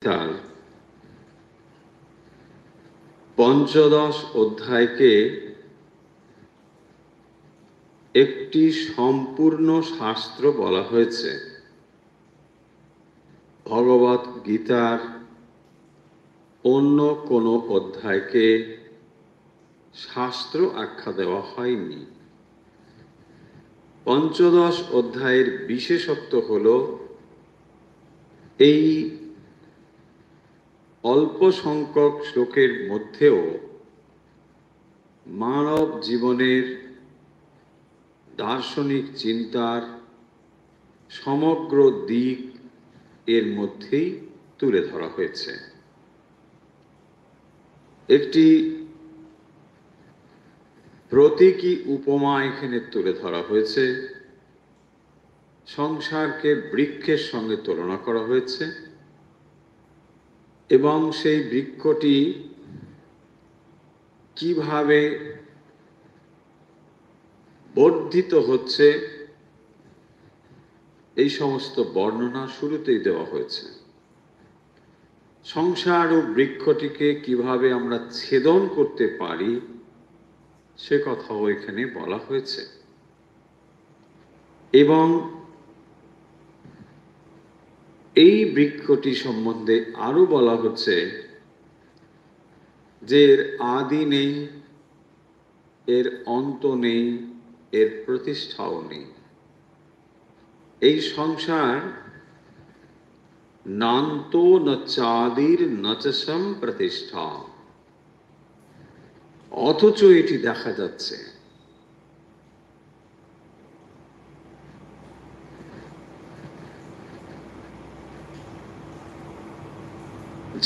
গীতার পঞ্চদশ অধ্যায়কে একটি সম্পূর্ণ শাস্ত্র বলা হয়েছে। ভগবত গীতার অন্য কোনো অধ্যায়কে শাস্ত্র আখ্যা দেওয়া হয়নি। পঞ্চদশ অধ্যায়ের বিশেষত্ব হল এই অল্প সংখ্যক শ্লোকের মধ্যেও মানব জীবনের দার্শনিক চিন্তার সমগ্র দিক এর মধ্যেই তুলে ধরা হয়েছে। একটি প্রতীকী উপমা এখানে তুলে ধরা হয়েছে। সংসারকে বৃক্ষের সঙ্গে তুলনা করা হয়েছে এবং সেই বৃক্ষটি কিভাবে বর্ধিত হচ্ছে এই সমস্ত বর্ণনা শুরুতেই দেওয়া হয়েছে। সংসার ও বৃক্ষটিকে কিভাবে আমরা ছেদন করতে পারি সে কথাও এখানে বলা হয়েছে এবং এই বৃক্ষটি সম্বন্ধে আরো বলা হচ্ছে যে এর আদি নেই, এর অন্ত নেই, এর প্রতিষ্ঠাও নেই। এই সংসার নান্তো ন চাদির নচসম প্রতিষ্ঠা, অথচ এটি দেখা যাচ্ছে।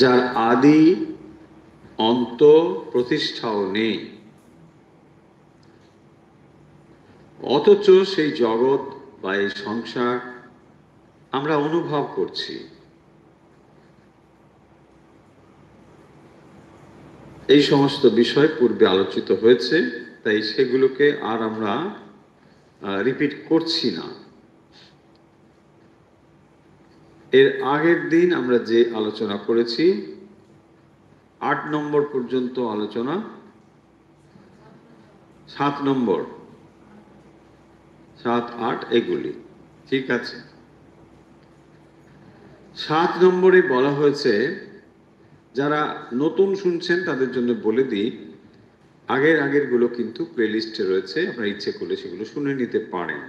যার আদি অন্ত প্রতিষ্ঠাও নেই, অথচ সেই জগৎ বা এই সংসার আমরা অনুভব করছি। এই সমস্ত বিষয় পূর্বে আলোচিত হয়েছে, তাই সেগুলোকে আর আমরা রিপিট করছি না। এর আগের দিন আমরা যে আলোচনা করেছি 8 নম্বর পর্যন্ত আলোচনা, 7 নম্বর 7, 8 এগুলি ঠিক আছে। 7 নম্বরে বলা হয়েছে, যারা নতুন শুনছেন তাদের জন্য বলে দিই, আগের গুলো কিন্তু প্লেলিস্টে রয়েছে, আপনারা ইচ্ছে করলে সেগুলো শুনে নিতে পারেন।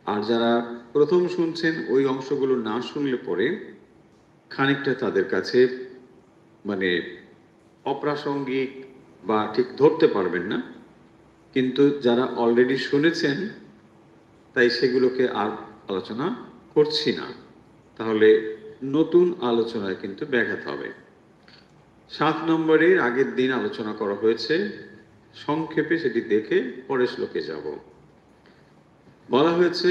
আর যারা প্রথম শুনছেন ওই অংশগুলো না শুনলে পরে খানিকটা তাদের কাছে মানে অপ্রাসঙ্গিক বা ঠিক ধরতে পারবেন না, কিন্তু যারা অলরেডি শুনেছেন তাই সেগুলোকে আর আলোচনা করছি না, তাহলে নতুন আলোচনায় কিন্তু ব্যাঘাত হবে। 7 নম্বরের আগের দিন আলোচনা করা হয়েছে, সংক্ষেপে সেটি দেখে পরের শ্লোকে যাব। বলা হয়েছে,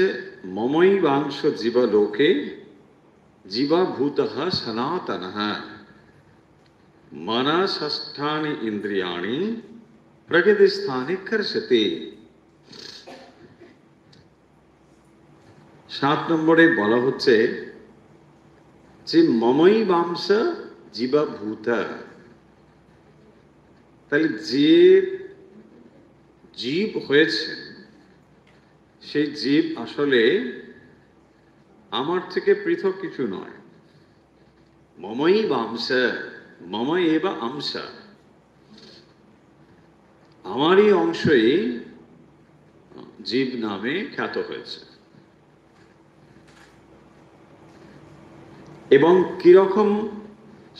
মমৈ বাংশ জীবলোকে জীবাভূতঃ সনাতনঃ মনা ষষ্ঠানি ইন্দ্রিয়াণি প্রকৃতিস্থানে কর্ষতে। 7 নম্বরে বলা হচ্ছে যে মমৈ বাংশ জীবাভূত, তাহলে যে জীব হয়েছে সেই জীব আসলে আমার থেকে পৃথক কিছু নয়। মমৈ বাংশ, মম এব অংশ, আমারই অংশই জীব নামে খ্যাত হয়েছে। এবং কিরকম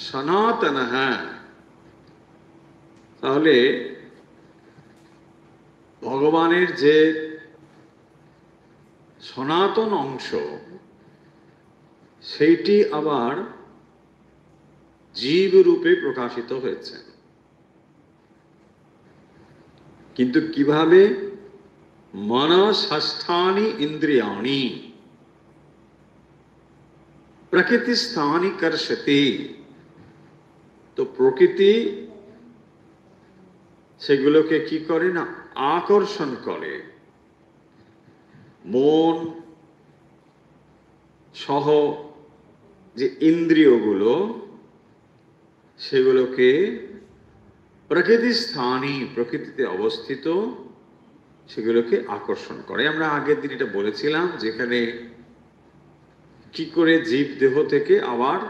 সনাতন, তাহলে ভগবানের যে সনাতন অংশ সেইটি আবার জীব রূপে প্রকাশিত হয়েছে। কিন্তু কিভাবে? মনা ষষ্ঠানি ইন্দ্রিয়াণি প্রকৃতি স্থানি কর্ষতে, তো প্রকৃতি সেগুলোকে কি করে না, আকর্ষণ করে। মন সহ যে ইন্দ্রিয়গুলো সেগুলোকে প্রকৃতি স্থানী, প্রকৃতিতে অবস্থিত, সেগুলোকে আকর্ষণ করে। আমরা আগের দিন এটা বলেছিলাম, যেখানে কি করে জীব দেহ থেকে আবার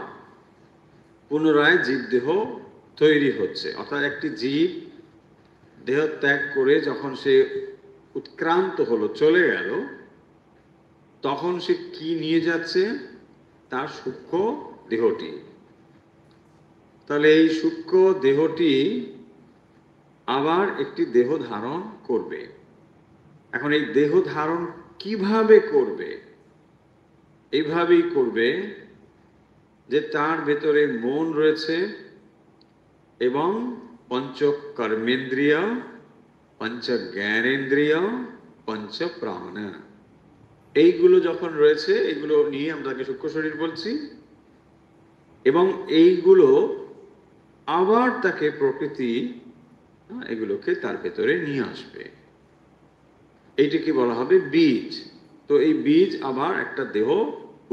পুনরায় জীব দেহ তৈরি হচ্ছে। অর্থাৎ একটি জীব দেহ ত্যাগ করে যখন সে উৎক্রান্ত হলো, চলে গেল, তখন সে কি নিয়ে যাচ্ছে? তার সূক্ষ্ম দেহটি। তাহলে এই সূক্ষ্ম দেহটি আবার একটি দেহ ধারণ করবে। এখন এই দেহ ধারণ কিভাবে করবে? এইভাবেই করবে যে তার ভেতরে মন রয়েছে এবং পঞ্চ কর্মেন্দ্রিয়, পঞ্চ জ্ঞানেন্দ্রিয়, পঞ্চ প্রাণ, এইগুলো যখন রয়েছে, এইগুলো নিয়ে আমরা তাকে সূক্ষ্ম শরীর বলছি। এবং এইগুলো আবার তাকে প্রকৃতি এগুলোকে তার ভেতরে নিয়ে আসবে। এইটাকে বলা হবে বীজ। তো এই বীজ আবার একটা দেহ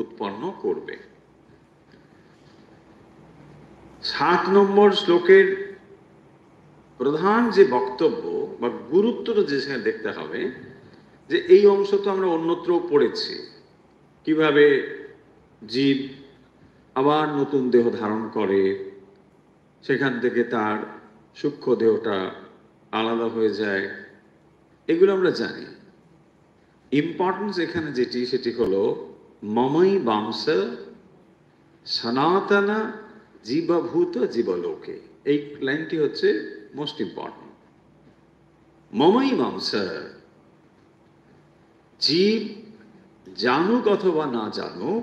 উৎপন্ন করবে। 7 নম্বর শ্লোকের প্রধান যে বক্তব্য বা গুরুত্বটা যেখানে দেখতে হবে, যে এই অংশ তো আমরা অন্যত্র পড়েছি, কিভাবে জীব আবার নতুন দেহ ধারণ করে, সেখান থেকে তার সূক্ষ্ম দেহটা আলাদা হয়ে যায়, এগুলো আমরা জানি। ইম্পর্টেন্স এখানে যেটি, সেটি হলো মমই বাংশ সনাতন জীবভূত জীবলোকে। এই লাইনটি হচ্ছে মোস্ট ইম্পর্টেন্ট। মমই বাংশ, জীব জানুক অথবা না জানুক,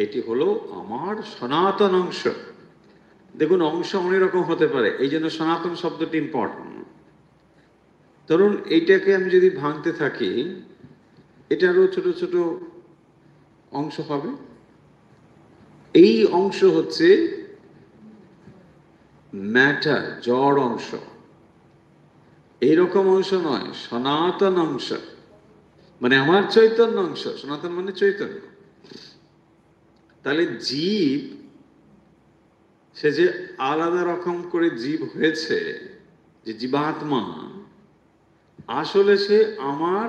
এটি হলো আমার সনাতন অংশ। দেখুন, অংশ অনেক রকম হতে পারে, এই জন্য সনাতন শব্দটি ইম্পর্টেন্ট। ধরুন এইটাকে আমি যদি ভাঙতে থাকি, এটারও ছোট ছোট অংশ হবে। এই অংশ হচ্ছে ম্যাটার, জড় অংশ। এইরকম অংশ নয়, সনাতন অংশ, মানে আমার চৈতন্য অংশ। সনাতন মানে চৈতন্য। তাহলে জীব, সে যে আলাদা রকম করে জীব হয়েছে, যে জীবাত্মা, আসলে সে আমার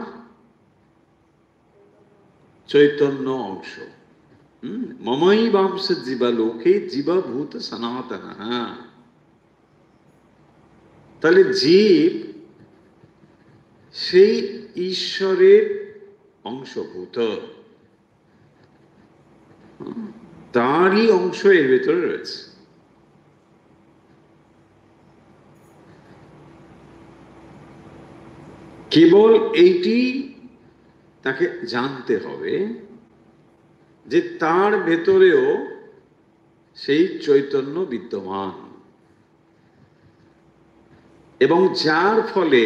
চৈতন্য অংশ। মমই বাংশ জীবালোকে জীবভূত সনাতন। তাহলে জীব সেই ঈশ্বরের অংশভূত, তারই অংশ এর ভেতরে রয়েছে। কেবল এইটি তাকে জানতে হবে যে তার ভেতরেও সেই চৈতন্য বিদ্যমান, এবং যার ফলে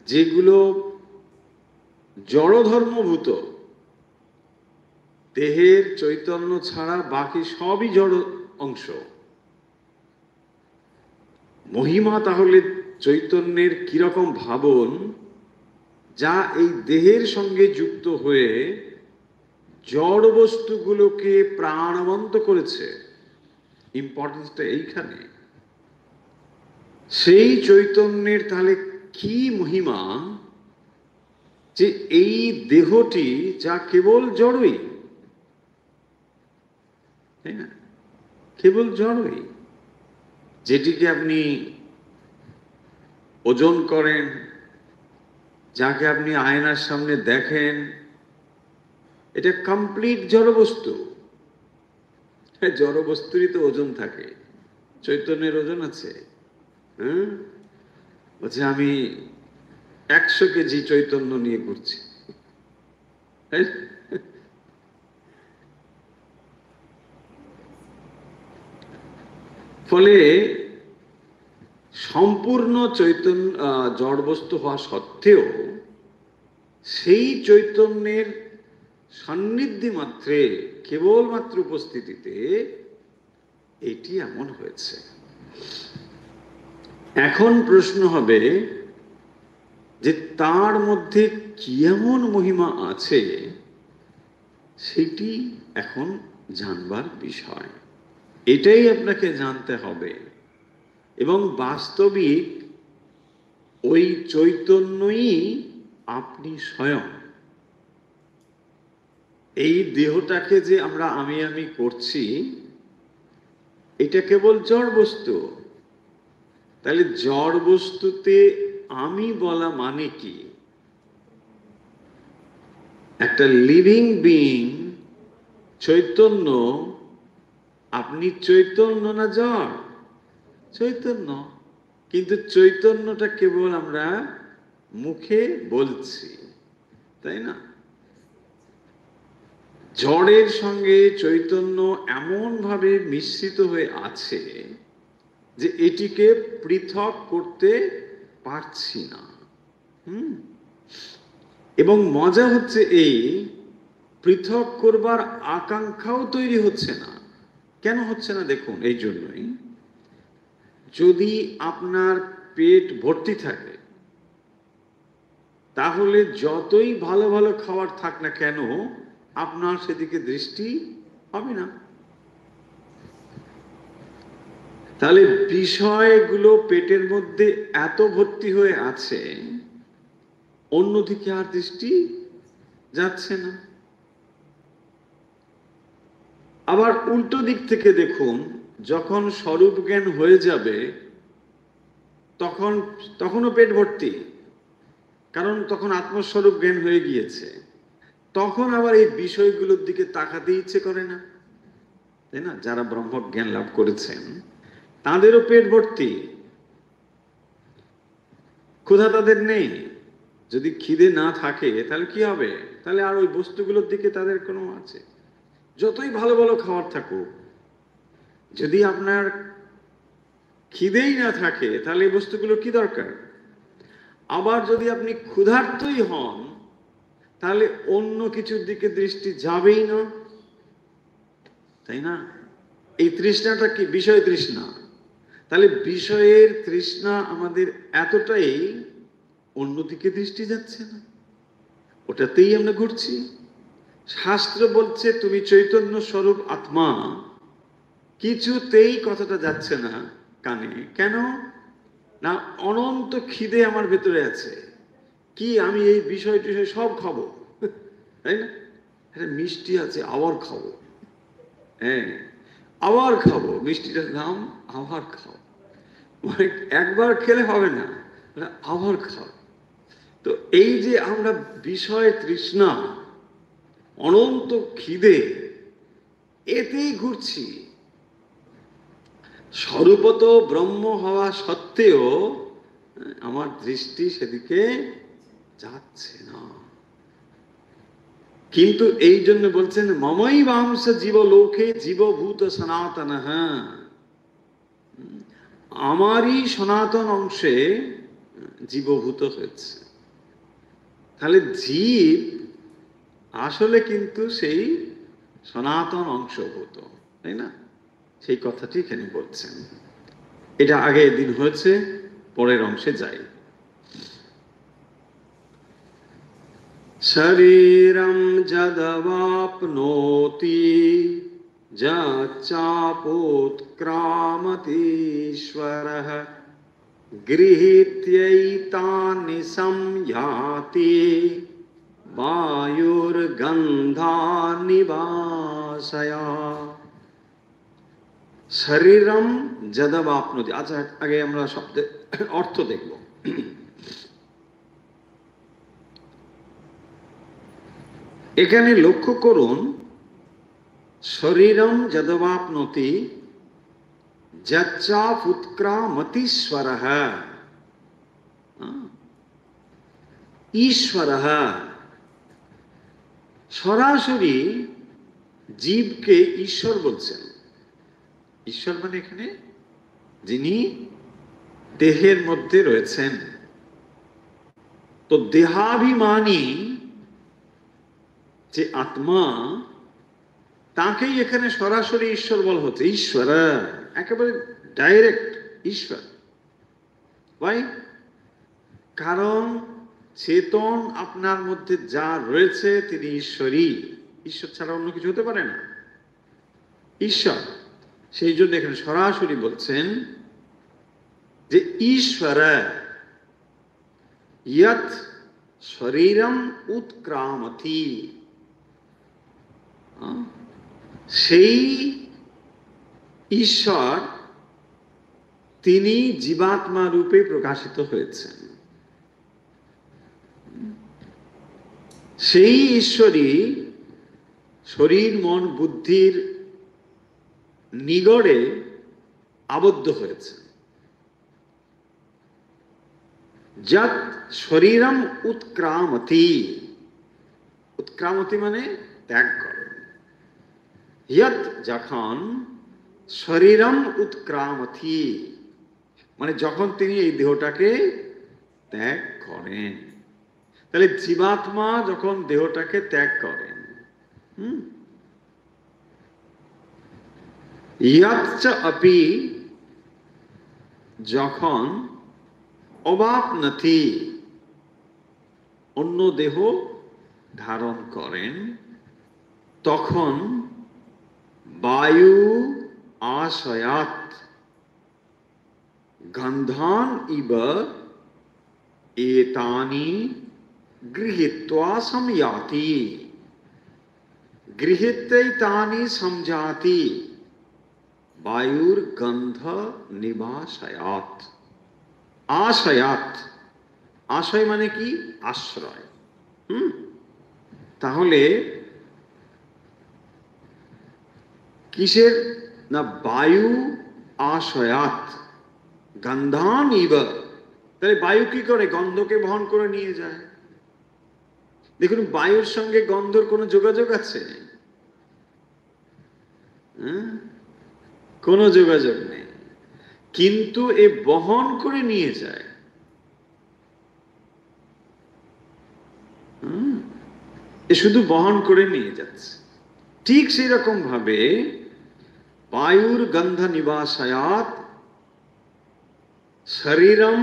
যেগুলো জড়ধর্মভূত, দেহের চৈতন্য ছাড়া বাকি সবই জড় অংশ। মহিমা তাহলে চৈতন্যের কিরকম ভাবন, যা এই দেহের সঙ্গে যুক্ত হয়ে জড় বস্তুগুলোকে প্রাণবন্ত করেছে। ইম্পর্টেন্সটা এইখানে। সেই চৈতন্যের তাহলে কি মহিমা, যে এই দেহটি যা কেবল জড়ই, তাই না? কেবল জড়ই, যেটিকে আপনি ওজন করেন, যাকে আপনি আয়নার সামনে দেখেন, এটা কমপ্লিট জড়বস্তু। জড়বস্তুরই তো ওজন থাকে, চৈতন্যের ওজন আছে? বলছে আমি 100 কেজি চৈতন্য নিয়ে ঘুরছি। ফলে সম্পূর্ণ চৈতন্য জড়বস্তু হওয়া সত্ত্বেও সেই চৈতন্যের সান্নিধ্যে মাত্রে, কেবলমাত্র উপস্থিতিতে এটি এমন হয়েছে। এখন প্রশ্ন হবে যে তার মধ্যে কি এমন মহিমা আছে, সেটি এখন জানবার বিষয়। এটাই আপনাকে জানতে হবে। এবং বাস্তবিক ওই চৈতন্যই আপনি স্বয়ং। এই দেহটাকে যে আমরা আমি আমি করছি, এটা কেবল জড় বস্তু। তাহলে জড় বস্তুতে আমি বলা মানে কি? একটা লিভিং বিইং চৈতন্য, আপনি চৈতন্য না জড়? চৈতন্য। কিন্তু চৈতন্যটা কেবল আমরা মুখে বলছি, তাই না? জড়ের সঙ্গে চৈতন্য এমন ভাবে মিশ্রিত হয়ে আছে যে এটিকে পৃথক করতে পারছি না। এবং মজা হচ্ছে এই, পৃথক করবার আকাঙ্ক্ষাও তৈরি হচ্ছে না। কেন হচ্ছে না দেখুন, এই জন্যই, যদি আপনার পেট ভর্তি থাকে তাহলে যতই ভালো ভালো খাবার থাক না কেন আপনার সেদিকে দৃষ্টি হবে না। তাহলে বিষয়গুলো পেটের মধ্যে এত ভর্তি হয়ে আছে, অন্যদিকে আর দৃষ্টি যাচ্ছে না। আবার উল্টো দিক থেকে দেখুন, যখন স্বরূপ জ্ঞান হয়ে যাবে তখনও পেট ভর্তি, কারণ তখন আত্মস্বরূপ জ্ঞান হয়ে গিয়েছে। তখন আবার এই বিষয়গুলোর দিকে তাকাতে ইচ্ছে করে না, তাই না? যারা ব্রহ্ম জ্ঞান লাভ করেছেন তাদেরও পেট ভর্তি, ক্ষুধা তাদের নেই। যদি খিদে না থাকে তাহলে কি হবে? তাহলে আর ওই বস্তুগুলোর দিকে তাদের কোনো আছে, যতই ভালো ভালো খাবার থাকুক, যদি আপনার খিদেই না থাকে তাহলে এই বস্তুগুলো কি দরকার? আবার যদি আপনি ক্ষুধার্তই হন তাহলে অন্য কিছুর দিকে দৃষ্টি যাবেই না, তাই না? এই তৃষ্ণাটা কি? বিষয় তৃষ্ণা। তাহলে বিষয়ের তৃষ্ণা আমাদের এতটাই, অন্যদিকে দৃষ্টি যাচ্ছে না, ওটাতেই আমরা ঘুরছি। শাস্ত্র বলছে তুমি চৈতন্য স্বরূপ আত্মা, কিছুতেই কথাটা যাচ্ছে না কানে। কেন না? অনন্ত খিদে আমার ভেতরে আছে। কি আমি এই বিষয় টিষয় সব খাবো, তাই না? একটা মিষ্টি আছে, আবার খাবো, হ্যাঁ আবার খাবো, মিষ্টিটার নাম আবার খাও। মানে একবার খেলে হবে না, আবার খাও। তো এই যে আমরা বিষয় তৃষ্ণা, অনন্ত খিদে, এতেই ঘুরছি। স্বরূপত ব্রহ্ম হওয়া সত্ত্বেও আমার দৃষ্টি সেদিকে যাচ্ছে না। কিন্তু এই জন্য বলছেন মমই বাংশ জীব লোকে জীবভূত সনাতন, আমারই সনাতন অংশে জীবভূত হয়েছে। তাহলে জীব আসলে কিন্তু সেই সনাতন অংশভূত, তাই না? সেই কথাটি এখানে বলছেন। এটা আগে দিন হয়েছে, পরের অংশে যাই। শরীরম যদবাপ্নোতি যচ্চাপোৎক্রামতীশ্বরঃ গৃহীত্যৈতানি সংয়াতি বায়ুর্গন্ধানি বাসয়া। শরীরম যদবাপ্নোতি। আচ্ছা, আগে আমরা শব্দের অর্থ দেখব। এখানে লক্ষ্য করুন, শরীরম যদবাপ্নোতি যচ্চাপুৎক্রামতীশ্বরঃ। ঈশ্বরঃ সরাসরি জীবকে ঈশ্বর বলছেন। ঈশ্বর মানে এখানে যিনি দেহের মধ্যে রয়েছেন। তো দেহাভিমানী যে আত্মা, তাকেই এখানে সরাসরি ঈশ্বর বলা হচ্ছে। ঈশ্বর একেবারে ডাইরেক্ট ঈশ্বর। ভাই, কারণ চেতন আপনার মধ্যে যা রয়েছে তিনি ঈশ্বরই। ঈশ্বর ছাড়া অন্য কিছু হতে পারে না। ঈশ্বর, সেই জন্য এখানে সরাসরি বলছেন যে ঈশ্বর ইয়ৎ শরীরম উৎক্রামতি, সেই ঈশ্বর তিনি জীবাত্মা রূপে প্রকাশিত হয়েছেন। সেই ঈশ্বরই শরীর মন বুদ্ধির নিগড়ে আবদ্ধ হয়েছে। যৎ শরীরম উৎক্রামতি, উৎক্রামতি মানে ত্যাগ করেন। ইয়ৎ যখন শরীরম উৎক্রামতি মানে যখন তিনি এই দেহটাকে ত্যাগ করেন, তাহলে জীবাত্মা যখন দেহটাকে ত্যাগ করেন, ইয়ৎ আপি যখন অবাপ্নতি অন্য দেহ ধারণ করেন, তখন বায়ু আশয়াত গন্ধান ইব এতানি গৃহীত্বা সময়াতি, গৃহীত্যৈতানি সমজাতি বায়ুর গন্ধ নিবাসয়াত। আশয়াত, আশয় মানে কি? আশ্রয়। তাহলে কিসের না? বায়ু আশয়াত গন্ধান ইব, তাহলে বায়ু কি করে? গন্ধকে বহন করে নিয়ে যায়। দেখুন, বায়ুর সঙ্গে গন্ধর কোনো যোগাযোগ আছে? কোনো যোগাযোগ নেই, কিন্তু এ বহন করে নিয়ে যায়। এ শুধু বহন করে নিয়ে যাচ্ছে। ঠিক সেই রকম ভাবে বায়ুর গন্ধ নিবাসায়াত শরীরম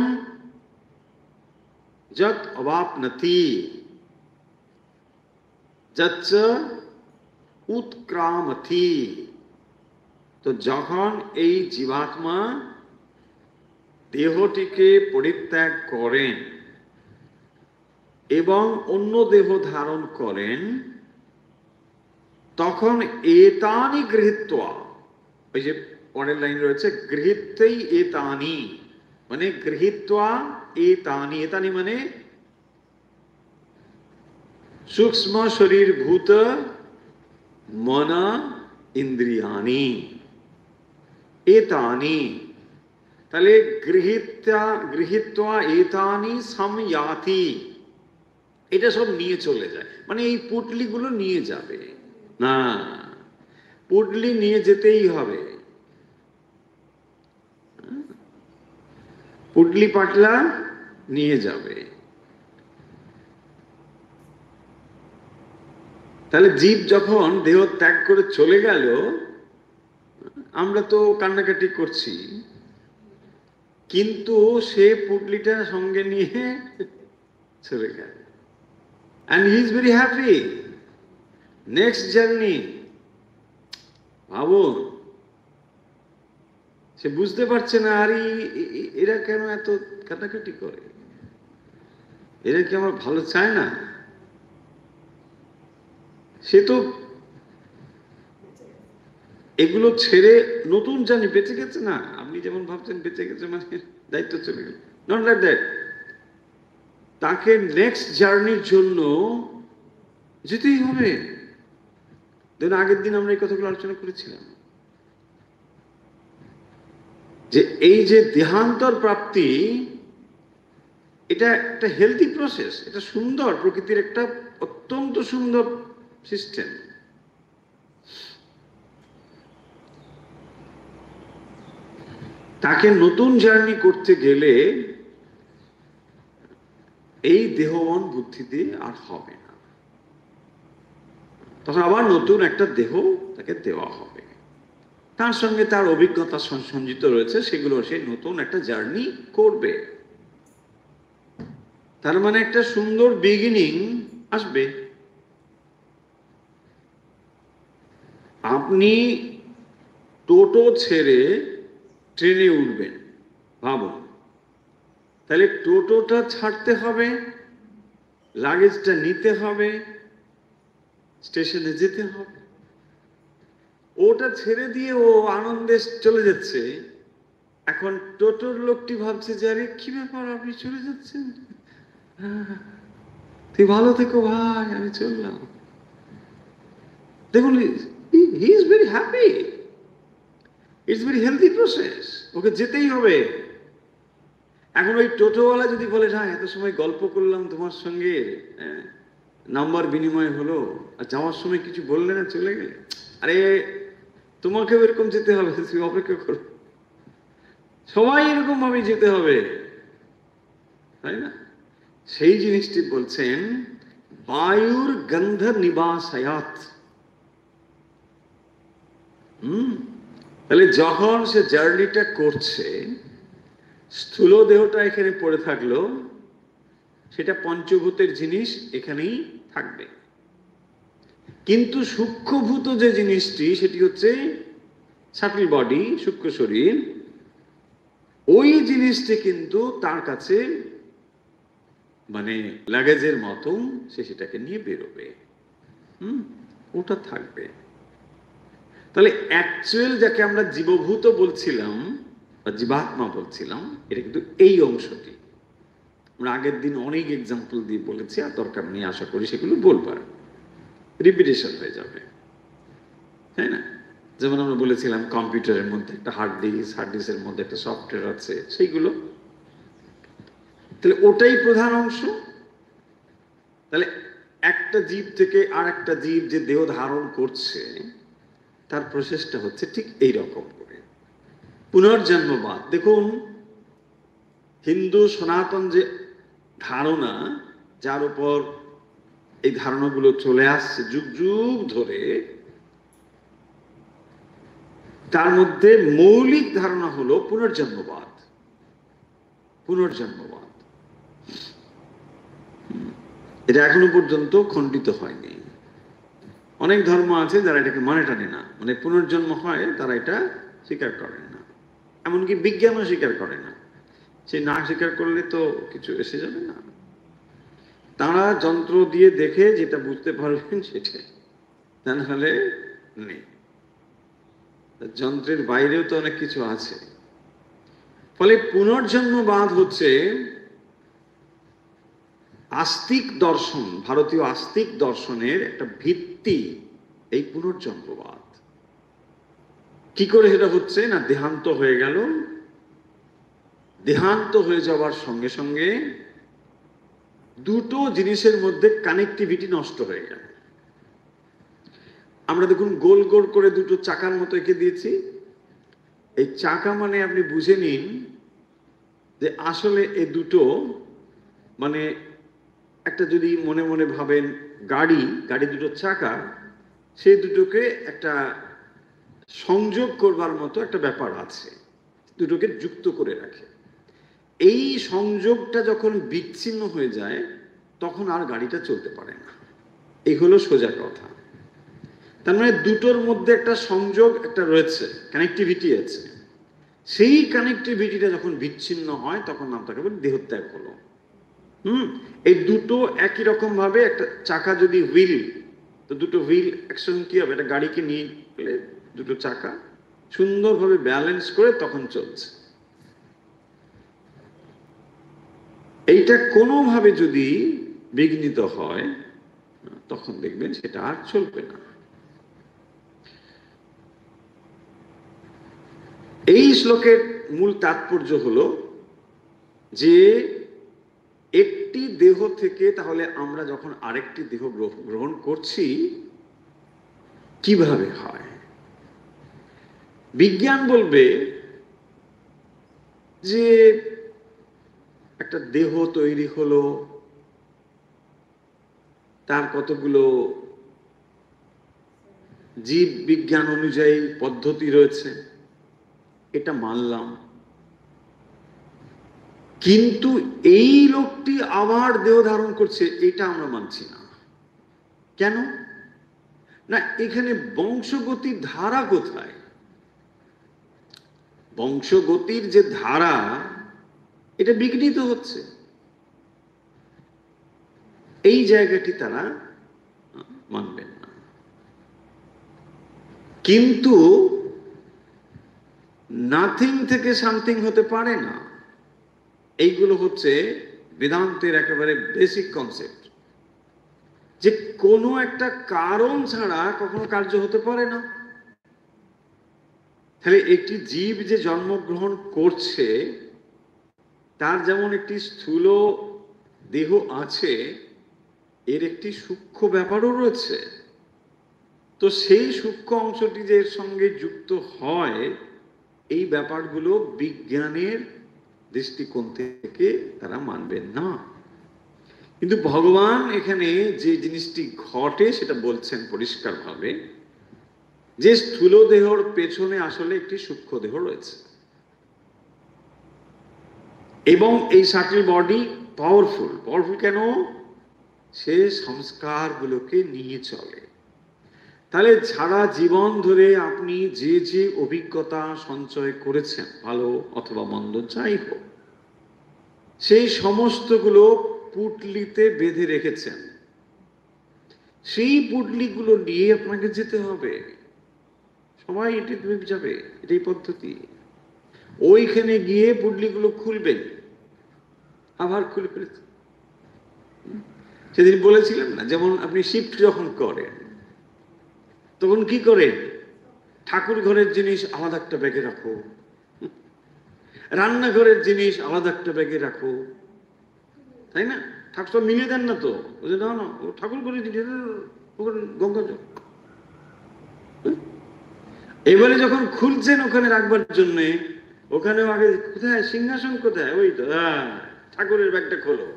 যৎ অবাপ্নতি যচ্চ উৎক্রামতি, তো যখন এই জীবাত্মা দেহটিকে পরিত্যাগ করেন এবং অন্য দেহ ধারণ করেন, তখন এতানি গৃহীত্বা, ওই যে পরের লাইন রয়েছে গৃহীত্যই এতানি, মানে গৃহীত্বা এতানি, এতানি মানে সূক্ষ্ম শরীর ভূত মন ইন্দ্রিয়ানি, এতানি, তাহলে গৃহীত্বা এতানি সময়াতি, এটা সব নিয়ে চলে যায়, মানে এই পুটলিগুলো নিয়ে যাবে না, পুটলি নিয়ে যেতেই হবে। পুটলি পাটলা নিয়ে যাবে। তাহলে জীব যখন দেহ ত্যাগ করে চলে গেল, আমরা তো কান্নাকাটি করছি, কিন্তু সে পুটলিটা সঙ্গে নিয়ে চলে গেল। And he is very happy. Next journey, ভাবুন, সে বুঝতে পারছে না আর এরা কেন এত কাটাকাটি করে, এরা কি আমার ভালো চায় না? সে তো এগুলো ছেড়ে নতুন জানি বেঁচে গেছে না। আপনি যেমন ভাবছেন বেঁচে গেছে মানে দায়িত্ব চলে গেল, নট লাইক দ্যাট। তাকে নেক্সট জার্নির জন্য যেতেই হবে। দেখুন, আগের দিন আমরা এই কথাগুলো আলোচনা করেছিলাম যে এই যে দেহান্তর প্রাপ্তি, এটা একটা হেলদি প্রসেস, এটা সুন্দর, প্রকৃতির একটা অত্যন্ত সুন্দর সিস্টেম। তাকে নতুন জার্নি করতে গেলে এই দেহমন বুদ্ধি দিয়ে আর হবে না, তখন আবার নতুন একটা দেহ তাকে দেওয়া হবে, তার সঙ্গে তার অভিজ্ঞতা সঞ্চিত রয়েছে, সেগুলো সে নতুন একটা জার্নি করবে। তার মানে একটা সুন্দর বিগিনিং আসবে। আপনি টোটো ছেড়ে ট্রেনে উঠবেন, ভাবুন, তাহলে টোটোটা ছাড়তে হবে, লাগেজটা নিতে হবে, স্টেশনে যেতে হবে। ওটা ছেড়ে দিয়ে ও আনন্দে চলে যাচ্ছে। এখন টোটোর লোকটি ভাবছে যে আরে কি ব্যাপার, আপনি চলে যাচ্ছেন, তুই ভালো থেকো ভাই, আমি চললাম। দেখুন, he is very happy, it's very healthy process, okay যেতেই হবে। এখন ওই টোটোওয়ালা যদি বলে না এত সময় গল্প করলাম তোমার সঙ্গে, নাম্বার বিনিময় হলো, আর যাওয়ার সময় কিছু বললে না, চলে গেলে, আরে তোমাকেও এরকম যেতে হবে, তুমি অপেক্ষা করো, সবাই এরকম ভাবে যেতে হবে, তাই না? সেই জিনিসটি বলছেন বায়ুর গন্ধ নিবাসায়াত। তাহলে যখন সে জার্নিটা করছে, স্থূল দেহটা এখানে পড়ে থাকলো, সেটা পঞ্চভূতের জিনিস এখানেই থাকবে, কিন্তু সূক্ষ্মভূত যে জিনিসটি, সেটি হচ্ছে সাটল বডি, সূক্ষ্ম শরীর, ওই জিনিসটি কিন্তু তার কাছে মানে লাগেজের মতো, সে সেটাকে নিয়ে বেরোবে, ওটা থাকবে। তাহলে অ্যাকচুয়াল যাকে আমরা জীবভূত বলছিলাম বা জীবাত্মা বলছিলাম, এটা কিন্তু এই অংশটি। আমরা আগের দিন অনেক এক্সাম্পল দিয়ে বলেছি, আর দরকার নেই, আশা করি সেগুলো বলবার, রিপিটেশন হয়ে যাবে, তাই না? যেমন আমরা বলেছিলাম কম্পিউটারের মধ্যে একটা হার্ড ডিস্কের মধ্যে একটা সফটওয়্যার আছে, সেইগুলো, তাহলে ওটাই প্রধান অংশ। তাহলে একটা জীব থেকে আর একটা জীব যে দেহ ধারণ করছে, তার প্রসেসটা হচ্ছে ঠিক এই রকম করে পুনর্জন্মবাদ। দেখুন, হিন্দু সনাতন যে ধারণা, যার উপর এই ধারণাগুলো চলে আসছে যুগ যুগ ধরে, তার মধ্যে মৌলিক ধারণা হলো পুনর্জন্মবাদ। পুনর্জন্মবাদ এটা এখনো পর্যন্ত খণ্ডিত হয়নি। অনেক ধর্ম আছে যারা এটাকে মানে টানে না, মানে পুনর্জন্ম হয় তারা এটা স্বীকার করেন না, এমনকি বিজ্ঞানও স্বীকার করে না। সে না স্বীকার করলে তো কিছু এসে যাবে না। তারা যন্ত্র দিয়ে দেখে যেটা বুঝতে পারবেন সেটাই, তা নাহলে নেই। যন্ত্রের বাইরেও তো অনেক কিছু আছে। ফলে পুনর্জন্মবাদ হচ্ছে আস্তিক দর্শন, ভারতীয় আস্তিক দর্শনের একটা ভিত্তি, এই পুনর্জন্মবাদ। কি করে সেটা হচ্ছে না, দেহান্ত হয়ে গেল, দেহান্ত হয়ে যাওয়ার সঙ্গে সঙ্গে দুটো জিনিসের মধ্যে কানেক্টিভিটি নষ্ট হয়ে গেল। আমরা দেখুন গোল গোল করে দুটো চাকার মতো এঁকে দিয়েছি। এই চাকা মানে আপনি বুঝে নিন যে আসলে এই দুটো মানে একটা, যদি মনে মনে ভাবেন গাড়ি দুটো চাকা, সেই দুটোকে একটা সংযোগ করবার মতো একটা ব্যাপার আছে, দুটোকে যুক্ত করে রাখে। এই সংযোগটা যখন বিচ্ছিন্ন হয়ে যায়, তখন আর গাড়িটা চলতে পারে না। এই হলো সোজা কথা। তার মানে দুটোর মধ্যে একটা সংযোগ একটা রয়েছে, কানেক্টিভিটি আছে। সেই কানেক্টিভিটিটা যখন বিচ্ছিন্ন হয়, তখন নামটাকে বলি দেহত্যাগ হলো। এই দুটো একই রকম ভাবে, একটা চাকা যদি হুইল, তো দুটো হুইল একসঙ্গে কি হবে, একটা গাড়িকে নিয়ে গেলে দুটো চাকা সুন্দরভাবে ব্যালেন্স করে তখন চলছে। এইটা কোনোভাবে যদি বিঘ্নিত হয়, তখন দেখবেন সেটা আর চলবে না। এই শ্লোকের মূল তাৎপর্য হলো যে একটি দেহ থেকে তাহলে আমরা যখন আরেকটি দেহ গ্রহণ করছি, কিভাবে হয়? বিজ্ঞান বলবে যে একটা দেহ তৈরি হলো, তার কতগুলো জীব বিজ্ঞান অনুযায়ী পদ্ধতি রয়েছে, এটা মানলাম। কিন্তু এই লোকটি আবার দেহ ধারণ করছে, এটা আমরা মানছি না। কেন না, এখানে বংশগতির ধারা কোথায়? বংশগতির যে ধারা, এটা বিঘ্নিত হচ্ছে। এই জায়গাটি তারা মানবেন না। কিন্তু নাথিং থেকে সামথিং হতে পারে না। এইগুলো হচ্ছে বেদান্তের একেবারে বেসিক কনসেপ্ট, যে কোনো একটা কারণ ছাড়া কখনো কার্য হতে পারে না। তাহলে একটি জীব যে জন্মগ্রহণ করছে, তার যেমন একটি স্থূল দেহ আছে, এর একটি সূক্ষ্ম ব্যাপারও রয়েছে। তো সেই সূক্ষ্ম অংশটি যে এর সঙ্গে যুক্ত হয়, এই ব্যাপারগুলো বিজ্ঞানের দৃষ্টিকোণ থেকে তারা মানবেন না। কিন্তু ভগবান এখানে যে জিনিসটি ঘটে সেটা বলছেন পরিষ্কারভাবে, যে স্থূল দেহর পেছনে আসলে একটি সূক্ষ্ম দেহ রয়েছে, এবং এই সাটল বডি পাওয়ারফুল। পাওয়ারফুল কেন? সে সংস্কারগুলোকে নিয়ে চলে। তাহলে সারা জীবন ধরে আপনি যে যে অভিজ্ঞতা সঞ্চয় করেছেন, ভালো অথবা মন্দ যাই হোক, সেই সমস্তগুলো পুটলিতে বেঁধে রেখেছেন। সেই পুটলিগুলো নিয়ে আপনাকে যেতে হবে। সবাই এটি যাবে, এটাই পদ্ধতি। ওইখানে গিয়ে পুটলিগুলো খুলবেন, আবার খুলে ফেলেছে। সেদিন বলেছিলেন না, যেমন আপনি শিফট যখন করেন তখন কি করেন? ঠাকুর ঘরের জিনিস আলাদা একটা ব্যাগে রাখো, রান্নাঘরের জিনিস আলাদা একটা ব্যাগে রাখো, তাই না? ঠাকুর সব মিলিয়ে দেন না তো, না না ও ঠাকুর ঘরের জিনিস, গঙ্গা জল। এবারে যখন খুলছেন ওখানে রাখবার জন্য, ওখানেও আগে কোথায় সিংহাসন, কোথায়? ওই তো ঠাকুরের ব্যাগটা খোলো,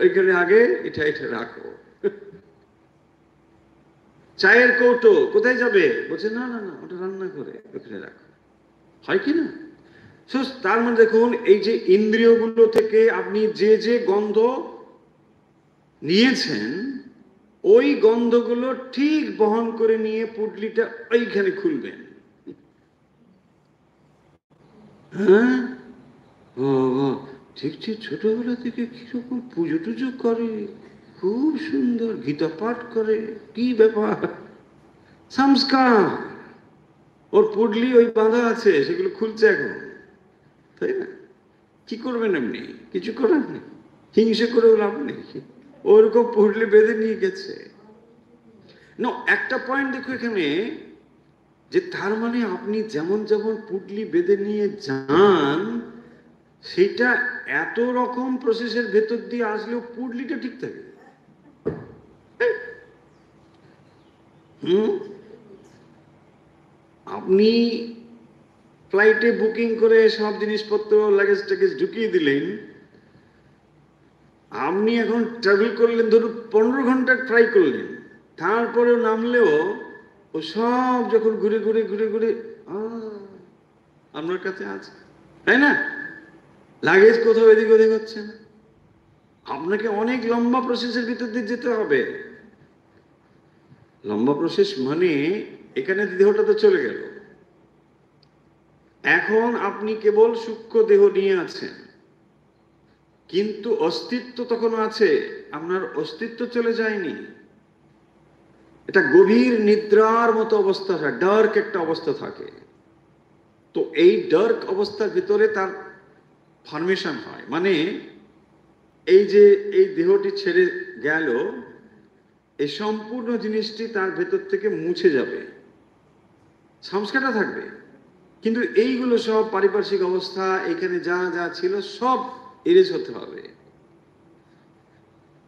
ওইখানে আগে এটা এটা রাখো। চায়ের কৌটো কোথায় যাবে? বলছে না না না, ওটা রান্না করে ওখানে রাখো। হয় কি না? তার মানে দেখুন, এই যে ইন্দ্রিয়গুলো থেকে আপনি যে যে গন্ধ নিয়েছেন, ওই গন্ধগুলো ঠিক বহন করে নিয়ে পুটলিটা ওইখানে খুলবেন। হ্যাঁ, ঠিক ঠিক ছোটবেলা থেকে কিরকম পুজো টুজো করে, খুব সুন্দর গীতা পাঠ করে, কি ব্যাপার, সংস্কার। ওর পুটলি ওই বাঁধা আছে, সেগুলো খুলছে এখন, তাই না? কি করবেন এমনি? কিছু করার নেই, হিংসে করেও লাভ নেই, ওরকম পুটলি বেঁধে নিয়ে গেছে। না, একটা পয়েন্ট দেখো এখানে, যে তার মানে আপনি যেমন যেমন পুটলি বেঁধে নিয়ে যান, সেটা এত রকম প্রসেসের ভেতর দিয়ে আসলেও পুটলিটা ঠিক থাকে। আপনি ফ্লাইটে বুকিং করে সব জিনিসপত্র লাগেজ টাগেজ ঢুকিয়ে দিলেন, আপনি এখন ট্রাভেল করলেন, ধরুন 15 ঘন্টা ট্রাই করলেন, তারপরেও নামলেও ও সব যখন ঘুরে ঘুরে ঘুরে ঘুরে আপনার কাছে আছে, তাই না? লাগেজ কোথাও এদিক ওদিক হচ্ছে না। আপনাকে অনেক লম্বা প্রসেসের ভিতর দিয়ে যেতে হবে। লম্বা প্রসেস মানে এখানে দেহটা তো চলে গেল, এখন আপনি কেবল সূক্ষ্ম দেহ নিয়ে আছেন, কিন্তু অস্তিত্ব তখনও আছে, আপনার অস্তিত্ব চলে যায়নি। এটা গভীর নিদ্রার মতো অবস্থা, ডার্ক একটা অবস্থা থাকে। তো এই ডার্ক অবস্থার ভিতরে তার ফরমেশন হয়, মানে এই যে এই দেহটি ছেড়ে গেল, এই সম্পূর্ণ জিনিসটি তার ভেতর থেকে মুছে যাবে, সংস্কারটা থাকবে, কিন্তু এইগুলো সব পারিপার্শ্বিক অবস্থা, এখানে যা যা ছিল সব এরেজ হতে হবে,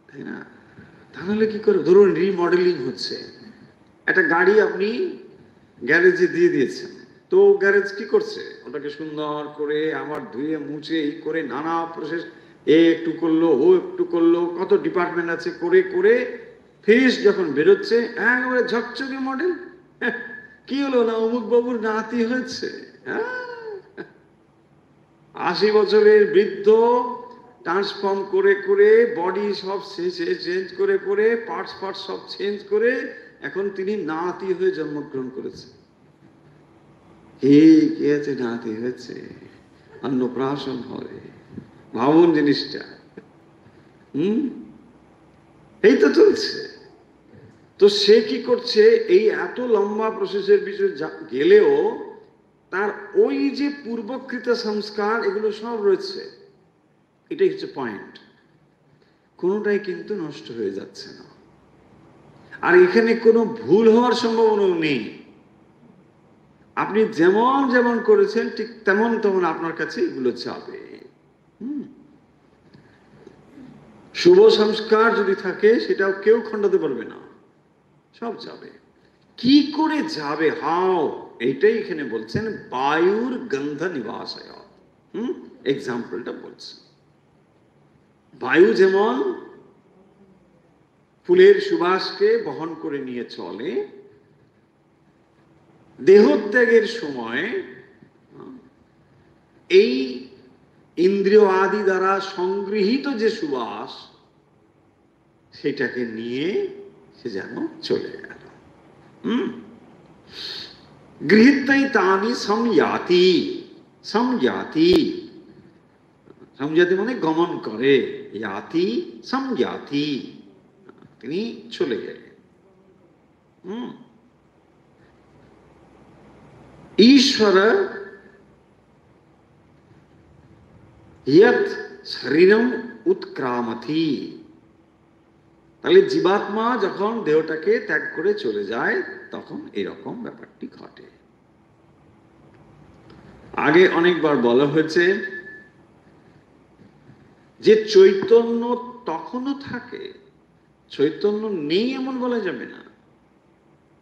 তাই না? তাহলে কি করে? ধরুন রিমডেলিং হচ্ছে, একটা গাড়ি আপনি গ্যারেজে দিয়ে দিয়েছেন, তো গ্যারেজ কি করছে? ওটাকে সুন্দর করে আবার ধুয়ে মুছে এই করে নানা প্রসেস, এ একটু করলো, ও একটু করলো, কত ডিপার্টমেন্ট আছে, করে করে ফিনিশ যখন বেরোচ্ছে একেবারে ঝকঝকে মডেল। কি হলো না, অমুক বাবুর নাতি হয়েছে, 80 বছরের বৃদ্ধ, ট্রান্সফর্ম করে করে বডি সব চেঞ্জ করে করে পার্টস সব চেঞ্জ করে এখন তিনি নাতি হয়ে জন্মগ্রহণ করেছেন। কে আছে নাতি হয়েছে, অন্নপ্রাশন হবে, ভাবুন জিনিসটা। এই তো চলছে। তো সে কি করছে, এই এত লম্বা প্রসেসের পিছনে গেলেও তার ওই যে পূর্বকৃত সংস্কার এগুলো সব রয়েছে। এটাই হচ্ছে পয়েন্ট, কোনোটাই কিন্তু নষ্ট হয়ে যাচ্ছে না। আর এখানে কোনো ভুল হওয়ার সম্ভাবনাও নেই। আপনি যেমন যেমন করেছেন ঠিক তেমন তেমন আপনার কাছে এগুলো যাবে। শুভ সংস্কার যদি থাকে সেটাও কেউ খণ্ডাতে পারবে না, সব যাবে। কি করে যাবে, হাও, এইটাই এখানে বলছেন বায়ুর গন্ধ নিবাসায়। এক্সাম্পলটা বলছে, বায়ু যেমন ফুলের সুবাসকে বহন করে নিয়ে চলে, দেহত্যাগের সময় এই ইন্দ্রিয় আদি দ্বারা সংগৃহীত যে সুবাস সেটাকে নিয়ে সে যেন চলে গেল। গৃহীতাই তানি সংয়াতি, সংয়াতি মানে গমন করে, ইয়াতি সংয়াতি, তিনি চলে গেলেন। ঈশ্বর ইয়ৎ শরীরম উৎক্রামতি, তাহলে জীবাত্মা যখন দেহটাকে ত্যাগ করে চলে যায় তখন এরকম ব্যাপারটি ঘটে। আগে অনেকবার বলা হয়েছে যে চৈতন্য তখনও থাকে, চৈতন্য নেই এমন বলা যাবে না,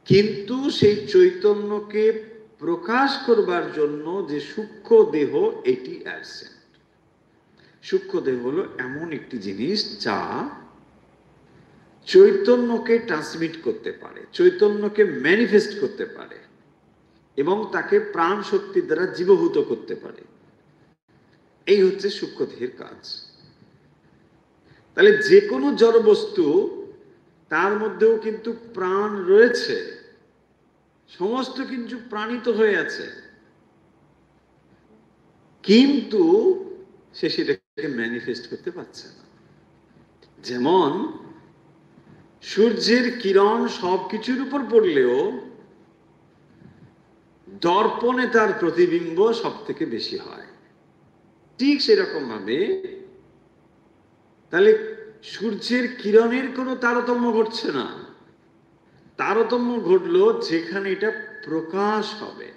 কিন্তু সেই চৈতন্যকে প্রকাশ করবার জন্য যে সূক্ষ্ম দেহ এটি অ্যাবসেন্ট। সূক্ষ্ম দেহ হলো এমন একটি জিনিস যা চৈতন্যকে ট্রান্সমিট করতে পারে, চৈতন্যকে ম্যানিফেস্ট করতে পারে এবং তাকে প্রাণ শক্তি দ্বারা জীবভূত করতে পারে। এই হচ্ছে সূক্ষ্ম দেহের কাজ। তাহলে যে কোনো জড় বস্তু তার মধ্যেও কিন্তু প্রাণ রয়েছে, সমস্ত কিন্তু প্রাণিত হয়ে আছে, কিন্তু সে সেটাকে ম্যানিফেস্ট করতে পারছে না। যেমন সূর্যের কিরণ সবকিছুর উপর পড়লেও দর্পণে তার প্রতিবিম্ব সব থেকে বেশি হয়, ঠিক সেরকম ভাবে তাহলে সূর্যের কিরণের কোনো তারতম্য ঘটছে না। তারতম্য ঘটলো যেখানে এটা প্রকাশ হবে,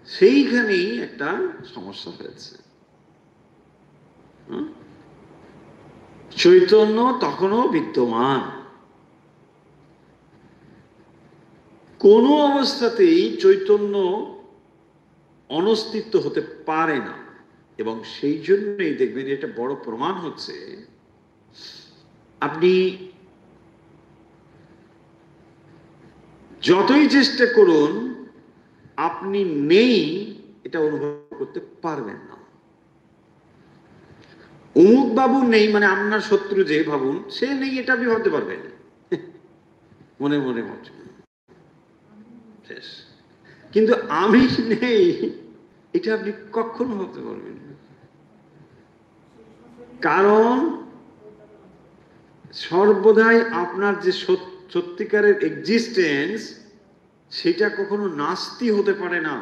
সেইখানেই একটা সমস্যা হয়েছে। চৈতন্য তখনও বিদ্যমান, কোনো অবস্থাতেই চৈতন্য অনস্তিত্ব হতে পারে না। এবং সেই জন্যই দেখবেন এটা বড় প্রমাণ হচ্ছে, আপনি যতই চেষ্টা করুন আপনি নেই এটা অনুভব করতে পারবেন না। অমুক বাবু নেই মানে আপনার শত্রু যে ভাবুন সে নেই, এটা আপনি ভাবতে পারবেন মনে মনে ভাবছেন শেষ, কিন্তু আমি নেই এটা আপনি কখনো ভাবতে পারবেন না। কারণ সর্বদাই আপনার যে সত্যিকারের এক্সিস্টেন্স সেটা কখনো নাস্তি হতে পারে না,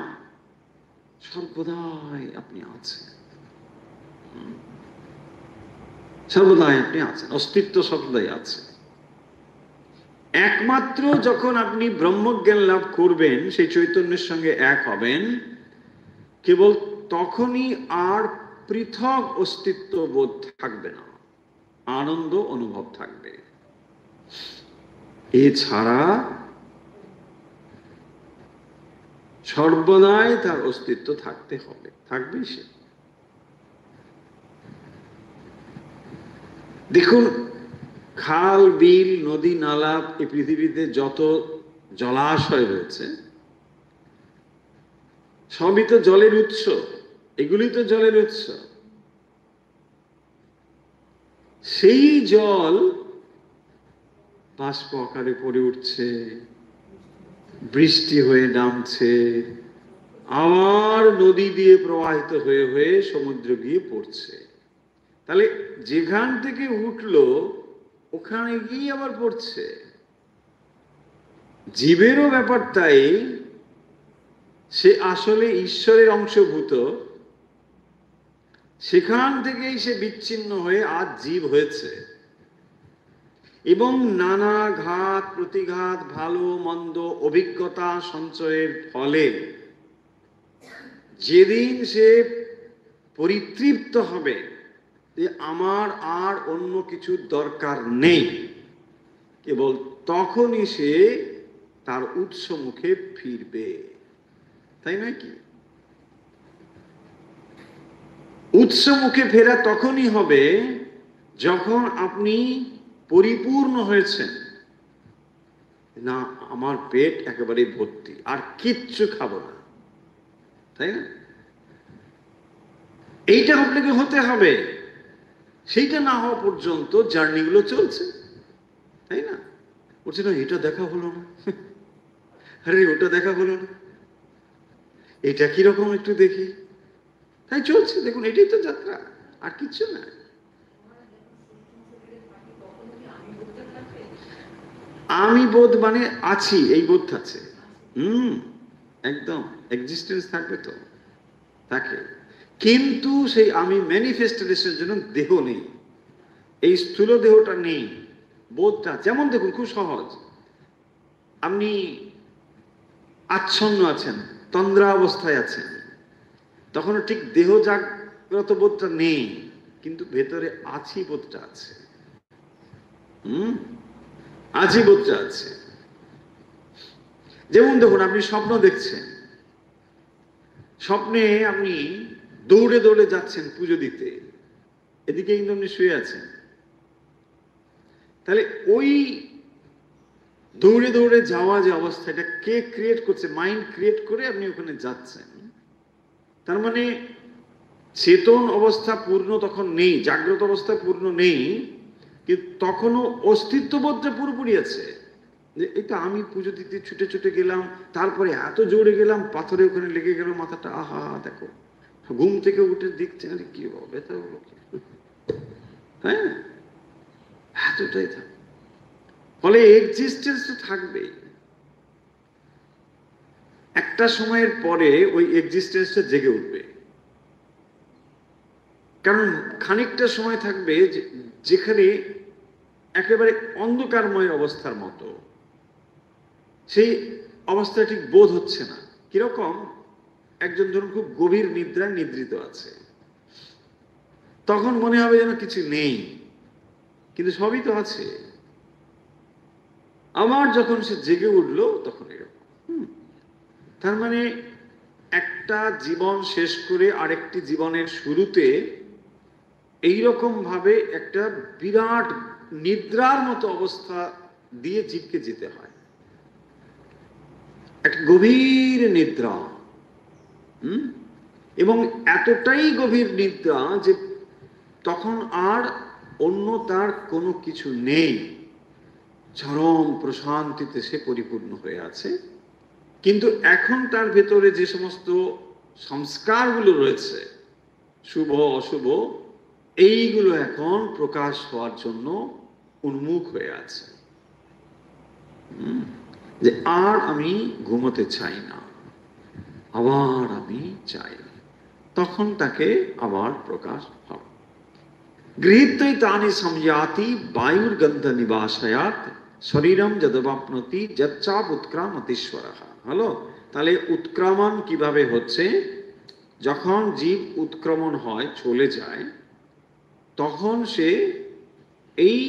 সর্বদাই আপনি আছেন, সর্বদাই আপনি আছেন, অস্তিত্ব সর্বদাই আছে। একমাত্র যখন আপনি ব্রহ্মজ্ঞান লাভ করবেন, সেই চৈতন্যের সঙ্গে এক হবেন, কেবল তখনই আর পৃথক অস্তিত্ব বোধ থাকবে না, আনন্দ অনুভব থাকবে। এছাড়া সর্বদাই তার অস্তিত্ব থাকতে হবে, থাকবে সে। দেখুন খাল বিল নদী নালা এই পৃথিবীতে যত জলাশয় রয়েছে সবই তো জলের উৎস, এগুলি তো জলের উৎস। সেই জল বাষ্প আকারে পড়ে উঠছে, বৃষ্টি হয়ে নামছে, আবার নদী দিয়ে প্রবাহিত হয়ে হয়ে সমুদ্র গিয়ে পড়ছে। তাহলে যেখান থেকে উঠলো ওখানে গিয়ে আবার পড়ছে। জীবেরও ব্যাপার তাই, সে আসলে ঈশ্বরের অংশভূত, সেখান থেকেই সে বিচ্ছিন্ন হয়ে আজ জীব হয়েছে এবং নানা ঘাত প্রতিঘাত, ভালো মন্দ অভিজ্ঞতা সঞ্চয়ের ফলে যেদিন সে পরিতৃপ্ত হবে যে আমার আর অন্য কিছু দরকার নেই, কেবল তখনই সে তার উৎস মুখে ফিরবে, তাই নয় কি? উৎস মুখে ফেরা তখনই হবে যখন আপনি পরিপূর্ণ হয়েছেন, না আমার পেট একেবারে ভর্তি, আর কিচ্ছু খাবো না, তাই না? এইটা আপনাকে হতে হবে। সেইটা না হওয়া পর্যন্ত জার্নিগুলো চলছে, তাই না? বলছে না এটা দেখা হলো না, আরে ওটা দেখা হলো না, এটা কিরকম একটু দেখি, তাই চলছে। দেখুন এটাই তো যাত্রা, আর কিচ্ছু না। আমি বোধ মানে আছি, এই বোধ আছে। একদম এক্সিস্টেন্স থাকবে তো, থাকে, কিন্তু সেই আমি ম্যানিফেস্টেশনের জন্য দেহ নেই, এই স্থূল দেহটা নেই, বোধটা। যেমন দেখুন খুব সহজ, আপনি আচ্ছন্ন আছেন, তন্দ্রা অবস্থায় আছেন, তখন ঠিক দেহ জাগ্রত বোধটা নেই, কিন্তু ভেতরে আছি বোধটা আছে। আছি বোধটা আছে। যেমন দেখুন আপনি স্বপ্ন দেখছেন, স্বপ্নে আপনি দৌড়ে দৌড়ে যাচ্ছেন পুজো দিতে, এদিকে কিন্তু আপনি শুয়ে আছেন। তাহলে ওই দৌড়ে দৌড়ে যাওয়া যে অবস্থা, এটা কে ক্রিয়েট করছে? মাইন্ড ক্রিয়েট করে আপনি ওখানে যাচ্ছেন। তার মানে চেতন অবস্থা পূর্ণ তখন নেই, জাগ্রত অবস্থা পূর্ণ নেই, কিন্তু তখনও অস্তিত্ববোধটা পুরোপুরি আছে, যে এটা আমি পুজো দিতে ছুটে ছুটে গেলাম, তারপরে এত জোরে গেলাম, পাথরে ওখানে লেগে গেল মাথাটা, আহা দেখো, ঘুম থেকে উঠে দেখছে আরে কি হবে, তা হলো কি, হ্যাঁ এতটাই থাকে। ফলে এক্সিস্টেন্স তো থাকবেই, একটা সময়ের পরে ওই এক্সিস্টেন্সটা জেগে উঠবে। কারণ খানিকটা সময় থাকবে যেখানে একেবারে অন্ধকারময় অবস্থার মতো, সেই অবস্থা ঠিক বোধ হচ্ছে না। কিরকম? একজন ধরুন খুব গভীর নিদ্রায় নিদ্রিত আছে, তখন মনে হবে যেন কিছু নেই, কিন্তু সবই তো আছে। আবার যখন সে জেগে উঠলো তখন এরকম। তার মানে একটা জীবন শেষ করে আরেকটি জীবনের শুরুতে এইরকম ভাবে একটা বিরাট নিদ্রার মতো অবস্থা দিয়ে জীবকে যেতে হয়, একটা গভীর নিদ্রা। এবং এতটাই গভীর নিদ্রা যে তখন আর অন্য তার কোনো কিছু নেই, চরম প্রশান্তিতে সে পরিপূর্ণ হয়ে আছে। কিন্তু এখন তার ভেতরে যে সমস্ত সংস্কারগুলো রয়েছে, শুভ অশুভ, এইগুলো এখন প্রকাশ হওয়ার জন্য উন্মুখ হয়ে আছে, যে আর আমি ঘুমোতে চাই না, আবার আমি চাই, তখন তাকে আবার প্রকাশ হবে। গৃহীত্বই তানি সংয়াতি বায়ুর গন্ধ নিবাসায়াত শরীরম যদবাপ্নতি যচ্চাপ উৎক্রামতীশ্বরঃ। হলো? তাহলে উৎক্রমণ কিভাবে হচ্ছে? যখন জীব উৎক্রমণ হয়, চলে যায়, তখন সে এই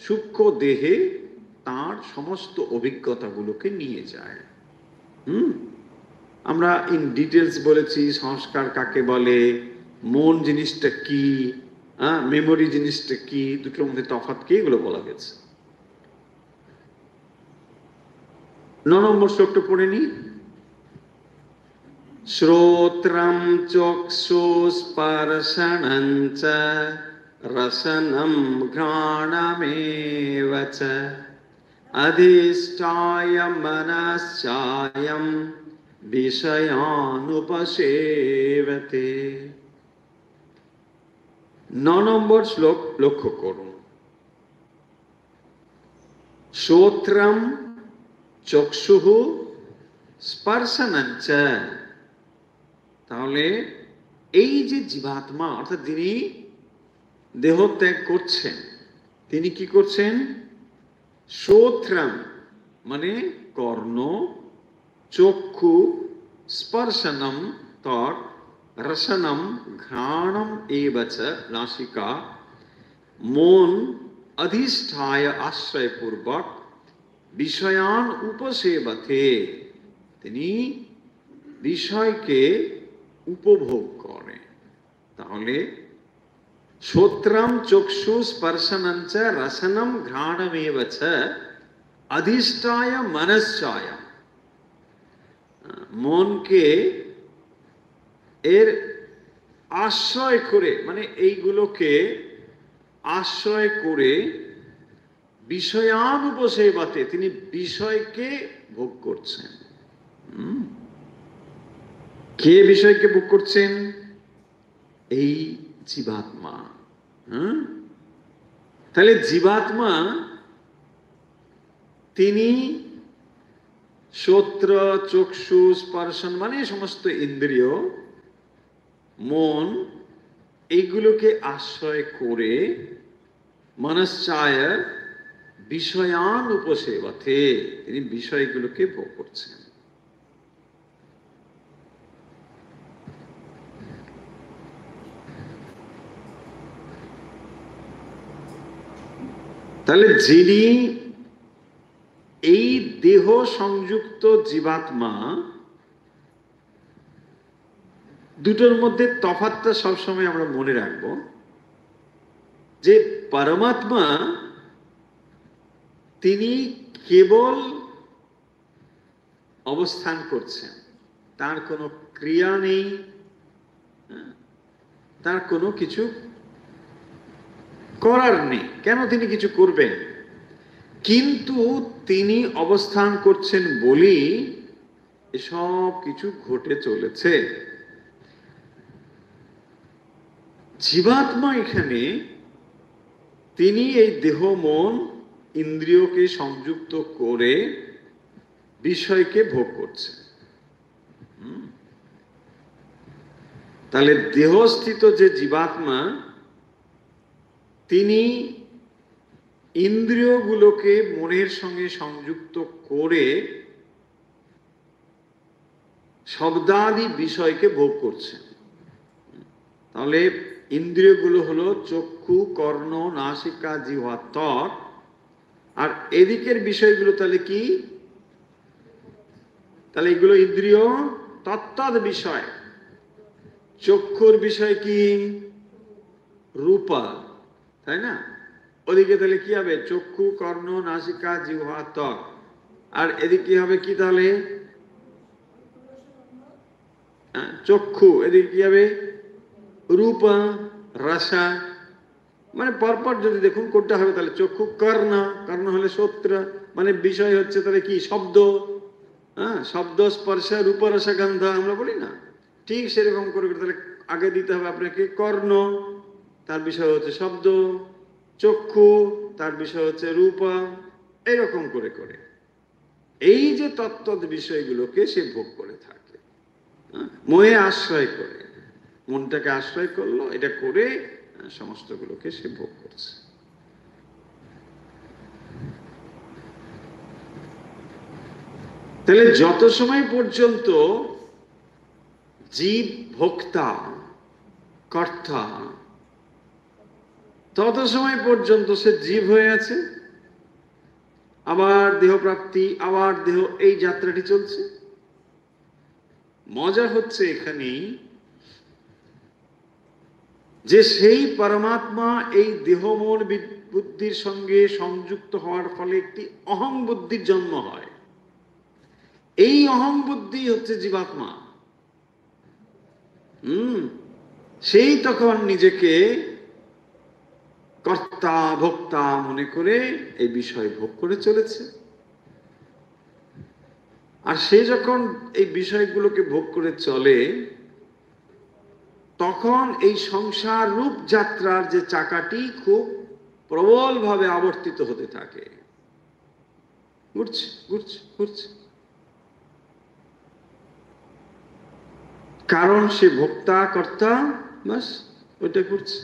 সূক্ষ্ম দেহে তার সমস্ত অভিজ্ঞতাগুলোকে নিয়ে যায়। আমরা ইন ডিটেলস বলেছি সংস্কার কাকে বলে, মন জিনিসটা কি, মেমোরি জিনিসটা কি, দুটোর মধ্যে তফাৎ কি, এগুলো বলা গেছে। 9 নম্বর শ্লোকটা পড়ে নি। শ্রোত্রম চক্ষুস্পর্শনঞ্চ রসনম ঘ্রাণমেব চ অধিষ্ঠায় মনশ্চায়ম বিষয়ানুপসেবতে। 9 নম্বর শ্লোক লক্ষ্য করুন। শ্রোত্রম চক্ষুঃ স্পর্শনঞ্চ। তাহলে এই যে জীবাত্মা, অর্থাৎ যিনি দেহ ত্যাগ করছেন, তিনি কি করছেন? শ্রোত্রম মানে কর্ণ, চক্ষু, স্পর্শনম ত্বক, রসনম ঘ্রাণম এবচ নাসিকা, মন অধিষ্ঠায় আশ্রয়পূর্বক বিষয়ান উপসেবতে। তিনি বিষয়কে উপভোগ করে। তাহলে শ্রোত্রম চক্ষু স্পর্শনঞ্চ রসনম ঘ্রাণমেব চ অধিষ্ঠায় মনশ্চায়, মনকে এর আশ্রয় করে, মানে এইগুলোকে আশ্রয় করে বিষয়ানুপসেবতে, তিনি বিষয়কে ভোগ করছেন। কে বিষয়কে ভোগ করছেন? এই জীবাত্মা। তাহলে জীবাত্মা তিনি শ্রোত্র চক্ষু স্পর্শন মানে সমস্ত ইন্দ্রিয়, মন, এইগুলোকে আশ্রয় করে মনশ্চায় বিষয়ান উপসেবতে, তিনি বিষয়গুলোকে ভোগ করছেন। তাহলে যিনি এই দেহ সংযুক্ত জীবাত্মা, দুটোর মধ্যে তফাৎটা সবসময় আমরা মনে রাখবো যে পরমাত্মা তিনি কেবল অবস্থান করছেন, তার কোনো ক্রিয়া নেই, তার কোনো কিছু করার নেই। কেন তিনি কিছু করবেন? কিন্তু তিনি অবস্থান করছেন বলেই এসব কিছু ঘটে চলেছে। জীবাত্মা এখানে তিনি এই দেহ মন ইন্দ্রিয়কে সংযুক্ত করে বিষয়কে ভোগ করছে। তাহলে দেহস্থিত যে জীবাত্মা, তিনি ইন্দ্রিয়গুলোকে মনের সঙ্গে সংযুক্ত করে শব্দাদি বিষয়কে ভোগ করছেন। তাহলে ইন্দ্রিয়গুলো হলো চক্ষু, কর্ণ, নাসিকা, জিহ্বা, ত্বক। আর এদিকের বিষয়গুলো তাহলে কি? তাহলে এগুলো ইন্দ্রিয় তত্ত্ব বিষয়। চক্ষুর বিষয় কি? রূপা, তাই না? ওদিকে তাহলে কি হবে? চক্ষু, কর্ণ, নাসিকা, জিহ্বা, ত্বক। আর এদিকে হবে কি? তাহলে চক্ষু, এদিকে কি হবে? রূপা, রসা। মানে পরপর যদি দেখুন কোনটা হবে, তাহলে চক্ষু, কর্ণ, কর্ণ হলে শ্রোত্র, মানে বিষয় হচ্ছে তাহলে কি? শব্দ। শব্দ, স্পর্শ, রূপ, রস, গন্ধ আমরা বলি না? ঠিক সেরকম করে তাহলে আগে দিতে হবে আপনাকে কর্ণ, তার বিষয় হচ্ছে শব্দ, চক্ষু, তার বিষয় হচ্ছে রূপ, এরকম করে করে এই যে তত্ত্ব বিষয়গুলোকে সে ভোগ করে থাকে, মোহে আশ্রয় করে, মনটাকে আশ্রয় করলো, এটা করে সমস্তগুলোকে সে ভোগ করছে। তাহলে যত সময় পর্যন্ত জীব ভোক্তা কর্তা, তত সময় পর্যন্ত সে জীব হয়ে আছে, আবার দেহ প্রাপ্তি, আবার দেহ, এই যাত্রাটি চলছে। মজা হচ্ছে এখানেই যে সেই পরমাত্মা এই দেহ মন বুদ্ধির সঙ্গে সংযুক্ত হওয়ার ফলে একটি অহং বুদ্ধির জন্ম হয়। এই অহং বুদ্ধি হচ্ছে জীবাত্মা। সেই তখন নিজেকে কর্তা ভোক্তা মনে করে এই বিষয় ভোগ করে চলেছে। আর সে যখন এই বিষয়গুলোকে ভোগ করে চলে, তখন এই সংসার রূপ যাত্রার যে চাকাটি খুব প্রবলভাবে আবর্তিত হতে থাকে, ঘুরছে ঘুরছে ঘুরছে। কারণ সে ভোক্তা কর্তা, বাস ওইটা ঘুরছে।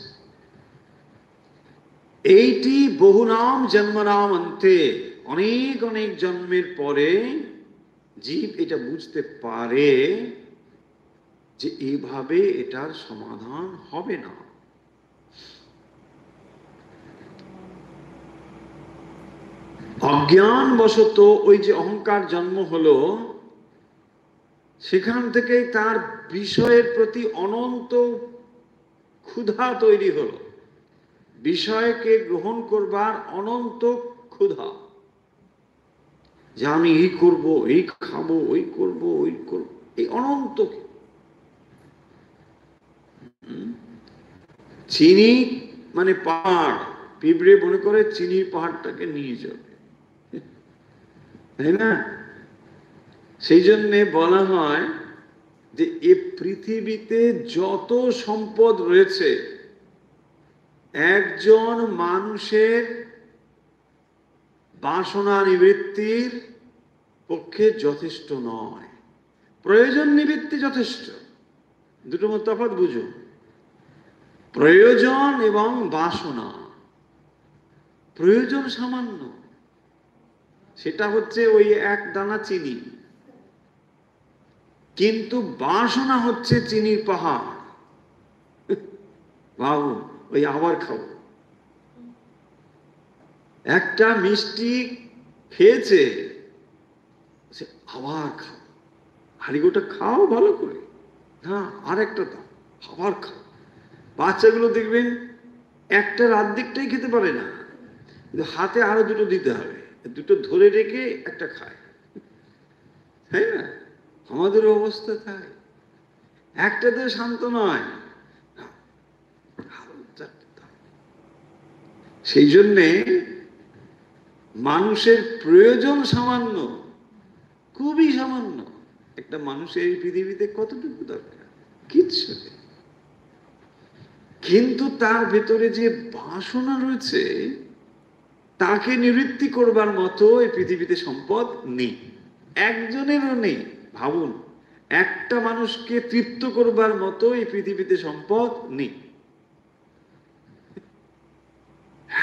এইটি বহু নাম জন্মনাম অন্তে, অনেক অনেক জন্মের পরে জীব এটা বুঝতে পারে যে এইভাবে এটার সমাধান হবে না। অজ্ঞানবশত ওই যে অহংকার জন্ম হলো, সেখান থেকেই তার বিষয়ের প্রতি অনন্ত ক্ষুধা তৈরি হলো, বিষয়কে গ্রহণ করবার অনন্ত ক্ষুধা, যে আমি এই করব, এই খাবো, ওই করব, ওই করব, এই অনন্ত। চিনি মানে পাহাড়, পিঁপড়ে মনে করে চিনির পাহাড়টাকে নিয়ে যাবে, তাই না? সেই জন্যে বলা হয় যে এ পৃথিবীতে যত সম্পদ রয়েছে একজন মানুষের বাসনা নিবৃত্তির পক্ষে যথেষ্ট নয়। প্রয়োজন নিবৃত্তি যথেষ্ট, দুটো মধ্যে তফাৎ বুঝুন। প্রয়োজন এবং বাসনা। প্রয়োজন সামান্য, সেটা হচ্ছে ওই এক দানা চিনি, কিন্তু বাসনা হচ্ছে চিনির পাহাড়। বাবু ওই আবার খাবো, একটা মিষ্টি খেয়েছে সে আবার খাও, হাড়িগোটা খাও ভালো করে, না আর একটা দাও, আবার খাও। বাচ্চাগুলো দেখবেন একটা রাত দিকটাই খেতে পারে না, কিন্তু হাতে আরো দুটো দিতে হবে, দুটো ধরে রেখে একটা খায়, তাই না? আমাদের অবস্থা তাই, একটাতে শান্ত নয়। সেই জন্যে মানুষের প্রয়োজন সামান্য, খুবই সামান্য। একটা মানুষের এই পৃথিবীতে কতটুকু দরকার? কিচ্ছু নেই। কিন্তু তার ভেতরে যে বাসনা রয়েছে তাকে নিবৃত্তি করবার মতো এই পৃথিবীতে সম্পদ নেই, একজনেরও নেই। ভাবুন, একটা মানুষকে তৃপ্ত করবার মতো এই পৃথিবীতে সম্পদ নেই।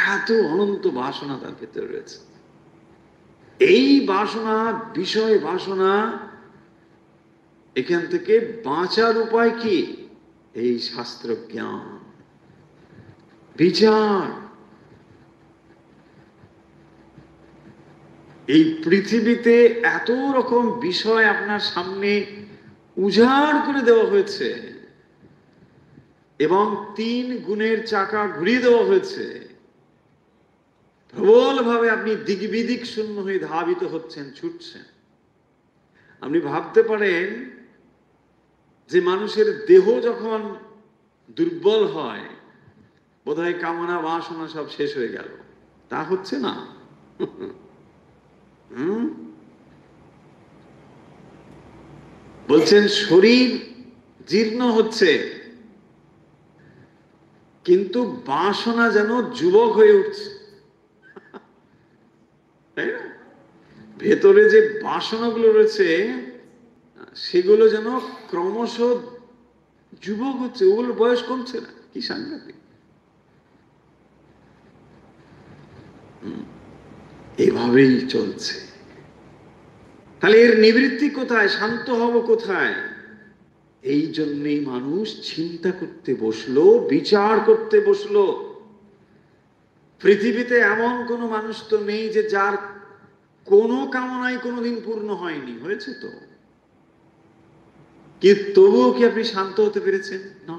এত অনন্ত বাসনা তার ভেতরে রয়েছে। এই বাসনা, বিষয় বাসনা, এখান থেকে বাঁচার উপায় কি? এই শাস্ত্র জ্ঞান, বিচার। এই পৃথিবীতে এত রকম বিষয় আপনার সামনে উজাড় করে দেওয়া হয়েছে এবং 3 গুণের চাকা ঘুরিয়ে দেওয়া হয়েছে। প্রবল ভাবে আপনি দিক বিদিক শূন্য হয়ে ধাবিত হচ্ছেন, ছুটছেন। আপনি ভাবতে পারেন যে মানুষের দেহ যখন দুর্বল হয় বোধহয় কামনা বাসনা সব শেষ হয়ে গেল, তা হচ্ছে না। বলছেন শরীর জীর্ণ হচ্ছে, কিন্তু বাসনা যেন যুবক হয়ে উঠছে, তাই না? ভেতরে যে বাসনাগুলো রয়েছে সেগুলো যেন ক্রমশ যুবক হচ্ছে, ওগুলোর বয়স কমছে না। কি সাংঘাতিক! এভাবেই চলছে। তাহলে এর নিবৃত্তি কোথায়? শান্ত হব কোথায়? এই জন্যই মানুষ চিন্তা করতে বসলো, বিচার করতে বসলো। পৃথিবীতে এমন কোন মানুষ তো নেই যে যার কোনো কামনাই কোনোদিন পূর্ণ হয়নি। হয়েছে তো, কি তবুও কি আপনি শান্ত হতে পেরেছেন? না।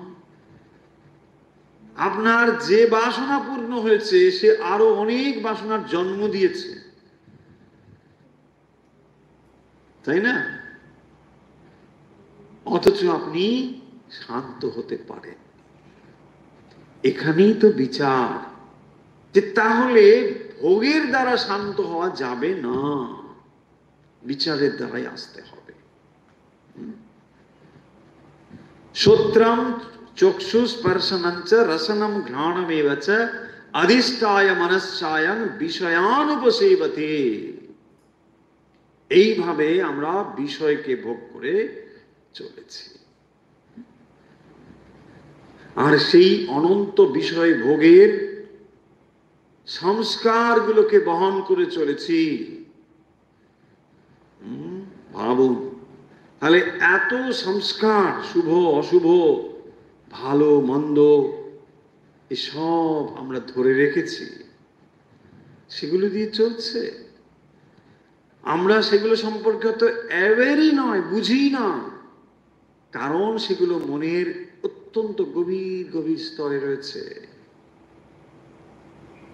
আপনার যে বাসনা পূর্ণ হয়েছে সে আরো অনেক বাসনার জন্ম দিয়েছে, তাই না? অথচ আপনি শান্ত হতে পারেন। এখানেই তো বিচার। যে তাহলে ভোগের দ্বারা শান্ত হওয়া যাবে না, বিচারের দ্বারাই আসতে হবে। শ্রোত্রম চক্ষুস্পর্শনঞ্চ রসনম ঘ্রাণমেব চ অধিষ্ঠায় মনশ্চায়ং বিষয়ানুপসেবতে। এইভাবে আমরা বিষয়কে ভোগ করে চলেছি, আর সেই অনন্ত বিষয় ভোগের সংস্কারগুলোকে বহন করে চলেছি। ভাবুন, তাহলে এত সংস্কার, শুভ অশুভ, ভালো মন্দ, এসব আমরা ধরে রেখেছি, সেগুলো দিয়ে চলছে। আমরা সেগুলো সম্পর্কে তো অ্যাওয়ারই নয়, বুঝি না, কারণ সেগুলো মনের অত্যন্ত গভীর গভীর স্তরে রয়েছে।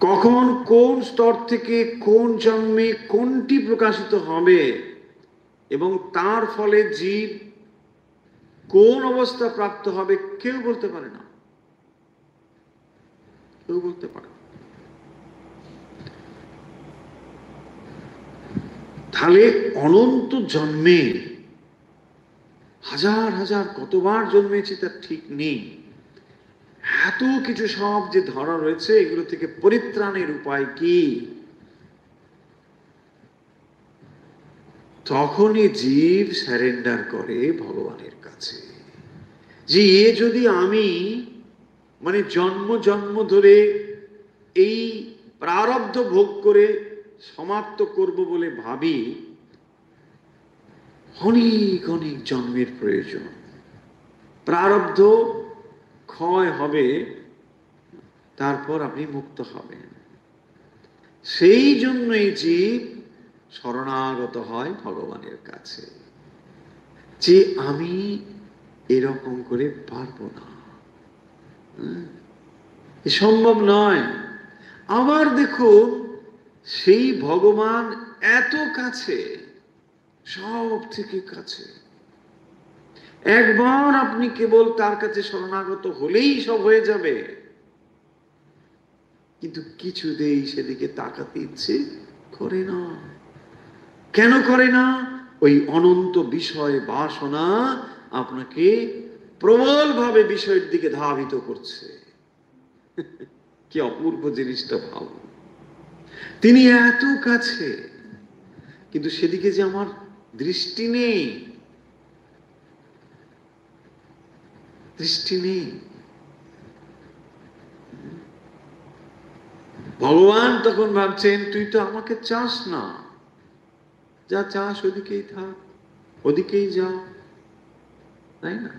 কখন কোন স্তর থেকে কোন জন্মে কোনটি প্রকাশিত হবে এবং তার ফলে জীব কোন অবস্থা প্রাপ্ত হবে কেউ বলতে পারে না, কেউ বলতে পারে না। তাহলে অনন্ত জন্মে হাজার হাজার কতবার জন্মেছি তার ঠিক নেই, এত কিছু সব যে ধরা রয়েছে, এগুলো থেকে পরিত্রাণের উপায় কি? তখনই জীব সারেন্ডার করে ভগবানের কাছে, যে এ যদি আমি মানে জন্ম জন্ম ধরে এই প্রারব্ধ ভোগ করে সমাপ্ত করব বলে ভাবি, অনেক অনেক জন্মের প্রয়োজন। প্রারব্ধ ক্ষয় হবে, তারপর আপনি মুক্ত হবেন। সেই জন্যই জীব শরণাগত হয় ভগবানের কাছে, যে আমি এরকম করে পারবো না, সম্ভব নয়। আবার দেখুন, সেই ভগবান এত কাছে, সব থেকে কাছে। একবার আপনি কেবল তার কাছে শরণাগত হলেই সব হয়ে যাবে, কিন্তু কিছুতেই সেদিকে তাকাতে ইচ্ছে করে না। কেন করে না? ওই অনন্ত বিষয় বাসনা আপনাকে প্রবল ভাবে বিষয়ের দিকে ধাবিত করছে। কি অপূর্ব জিনিসটা ভাবুন, তিনি এত কাছে, কিন্তু সেদিকে যে আমার দৃষ্টি নেই, দৃষ্টি নেই। ভগবান তখন ভাবছেন, তুই তো আমাকে চাস না, যা চাস ওদিকেই থাক, ওদিকেই যা, তাই না?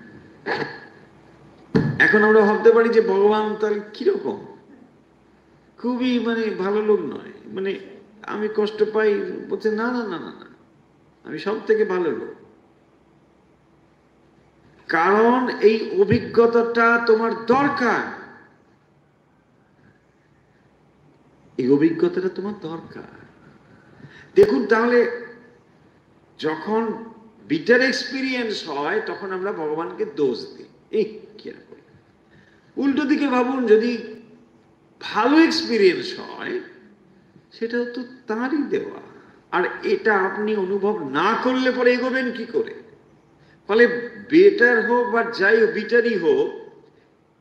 এখন আমরা ভাবতে পারি যে ভগবান তাহলে কিরকম, খুবই মানে ভালো লোক নয়, মানে আমি কষ্ট পাই, বলছে না না না না না, আমি সব থেকে ভালো লোক। কারণ এই অভিজ্ঞতাটা তোমার দরকার, এই অভিজ্ঞতাটা তোমার দরকার। দেখুন, তাহলে যখন বিটার এক্সপিরিয়েন্স হয় তখন আমরা ভগবানকে দোষ দিই, এই কি করে। উল্টো দিকে ভাবুন, যদি ভালো এক্সপিরিয়েন্স হয় সেটা তো তারই দেওয়া, আর এটা আপনি অনুভব না করলে পরে এগোবেন কি করে? ফলে বেটার হোক বা যাই হোক, বিটারই হোক,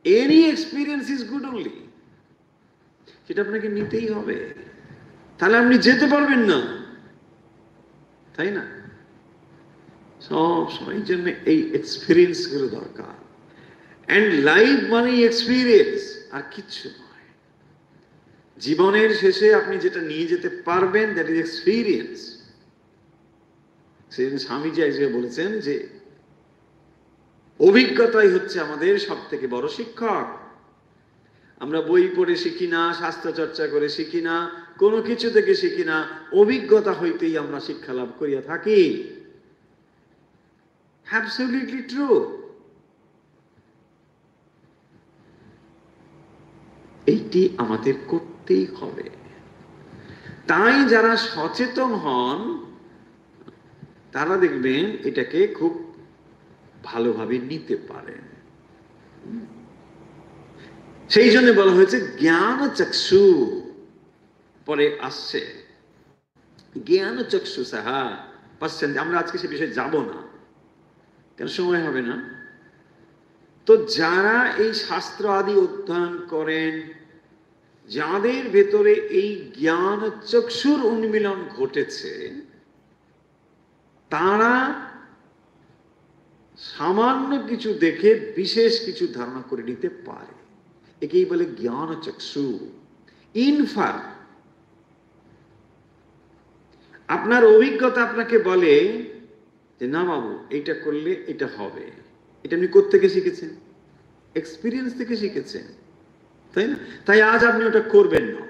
any experience is good only, সেটা আপনাকে নিতেই হবে, তাহলে আপনি যেতে পারবেন না, তাই না? সব সময় জন্য এই এক্সপিরিয়েন্স গুলো দরকার। এন্ড লাইফ মানে এক্সপিরিয়েন্স, আর কিচ্ছু নয়। জীবনের শেষে আপনি যেটা নিয়ে যেতে পারবেন, দ্যাট ইজ এক্সপিরিয়েন্স। সেদিন স্বামীজি আজকে বলেছেন যে অভিজ্ঞতাই হচ্ছে আমাদের সব থেকে বড় শিক্ষক। আমরা বই পড়ে শিখি না, শাস্ত্র চর্চা করে শিখি না, কোনো কিছু থেকে শিখি না, অভিজ্ঞতা হইতেই আমরা শিক্ষা লাভ করিয়া থাকি। Absolutely true. এইটি আমাদের করতেই হবে। তাই যারা সচেতন হন তারা দেখবেন এটাকে খুব ভালোভাবে নিতে পারেন। সেই জন্য বলা হয়েছে জ্ঞান চক্ষু, পরে আসছে জ্ঞান চক্ষুষা পাচ্ছেন। আমরা আজকে সে বিষয়ে যাব না, কেন সময় হবে না। তো যারা এই শাস্ত্র আদি অধ্যয়ন করেন, যাদের ভেতরে এই জ্ঞান চক্ষুর উন্মিলন ঘটেছে, তারা সামান্য কিছু দেখে বিশেষ কিছু ধারণা করে নিতে পারে। একেই বলে জ্ঞান চক্ষু। ইনফার, আপনার অভিজ্ঞতা আপনাকে বলে যে না বাবু, এটা করলে এটা হবে। এটা আপনি কোত্থেকে শিখেছেন? এক্সপিরিয়েন্স থেকে শিখেছেন, তাই না? তাই আজ আপনি ওটা করবেন না।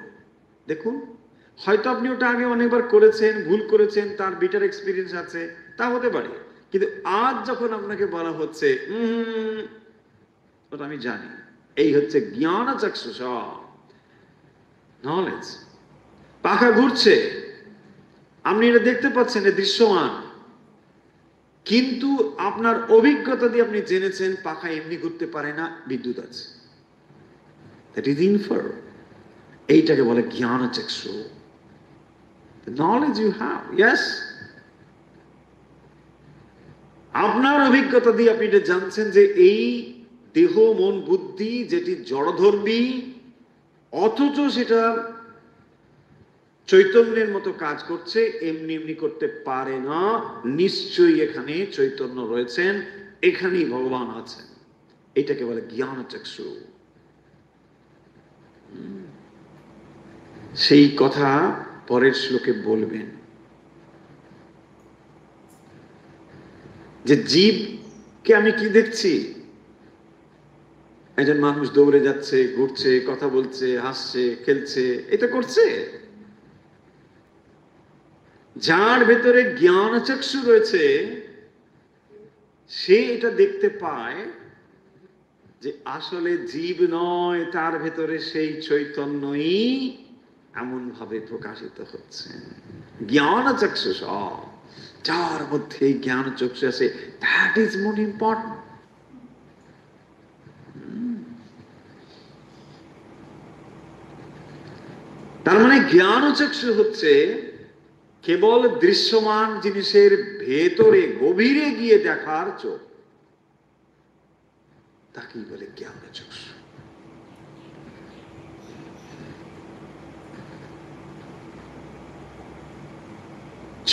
দেখুন, হয়তো আপনি ওটা আগে অনেকবার করেছেন, ভুল করেছেন, তার বেটার এক্সপিরিয়েন্স আছে, তা হতে পারে। কিন্তু আজ যখন আপনাকে বলা হচ্ছে ওটা আমি জানি, এই হচ্ছে জ্ঞান চক্ষুষ, নলেজ। পাখা ঘুরছে, আপনি এটা দেখতে পাচ্ছেন, এটা দৃশ্যমান, কিন্তু আপনার অভিজ্ঞতা দিয়ে আপনি জেনেছেন পাখা এমনি ঘুরতে পারে না, বিদ্যুৎ আছে। That is infer. এইটাকে বলে জ্ঞান চক্ষু। Knowledge you have, yes. আপনার অভিজ্ঞতা দিয়ে আপনি এটা জানছেন যে এই দেহ মন বুদ্ধি যেটি জড়ধর্মী, অথচ সেটা চৈতন্যের মতো কাজ করছে, এমনি এমনি করতে পারে না। নিশ্চয়ই এখানে চৈতন্য রয়েছেন, এখানেই ভগবান আছেন। এটাকে বলে জ্ঞান চক্ষু। সেই কথা পরের শ্লোকে বলবেন যে জীবকে আমি কি দেখছি? একজন মানুষ দৌড়ে যাচ্ছে, ঘুরছে, কথা বলছে, হাসছে, খেলছে, এটা করছে। যার ভেতরে জ্ঞান চক্ষু রয়েছে, সে এটা দেখতে পায় যে আসলে জীব নয়, তার ভেতরে সেই চৈতন্যই এমন ভাবে প্রকাশিত হচ্ছে। জ্ঞান চক্ষু, যার মধ্যে জ্ঞান চক্ষু আছে, দ্যাট ইজ মোর ইম্পর্টেন্ট। তার মানে জ্ঞান চক্ষু হচ্ছে কেবল দৃশ্যমান জিনিসের ভেতরে গভীরে গিয়ে দেখার চোখ, তাকেই বলে জ্ঞান চক্ষু।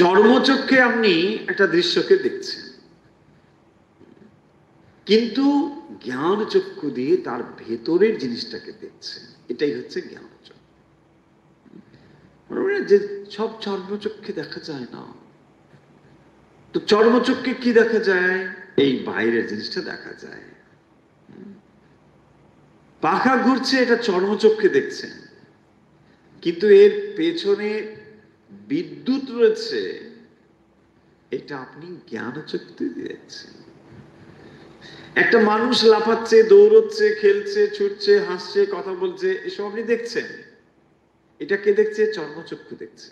চর্মচক্ষে আপনি একটা দৃশ্যকে দেখছেন, কিন্তু জ্ঞান চক্ষু দিয়ে তার ভেতরের জিনিসটাকে দেখছেন। এটাই হচ্ছে জ্ঞান চক্ষু। যে সব চর্মচক্ষে দেখা যায় না, তো চর্মচক্ষে কি দেখা যায়? এই বাইরের জিনিসটা দেখা যায়। পাখা ঘুরছে, এটা চর্মচক্ষে দেখছেন, কিন্তু এর পেছনে বিদ্যুৎ রয়েছে, এটা আপনি জ্ঞান চক্ষু দিয়ে দেখছেন। একটা মানুষ লাফাচ্ছে, দৌড়চ্ছে, খেলছে, ছুটছে, হাসছে, কথা বলছে, এসব আপনি দেখছেন। এটা কে দেখছে? চর্মচক্ষু দেখছে।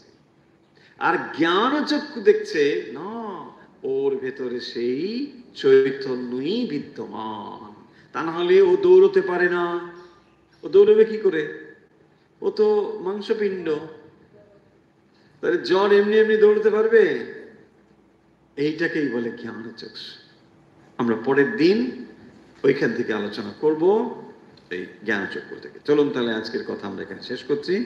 আর জ্ঞান চক্ষু দেখছে না, ওর ভেতরে সেই চৈতন্যই বিদ্যমান। তা না হলে ও দৌড়তে পারে না। ও দৌড়বে কি করে? ও তো মাংসপিণ্ড। তাহলে জ্বর এমনি এমনি দৌড়তে পারবে? এইটাকেই বলে জ্ঞান চক্ষু। আমরা পরের দিন ওইখান থেকে আলোচনা করব, এই জ্ঞান চক্ষু থেকে। চলুন তাহলে আজকের কথা আমরা এখানে শেষ করছি।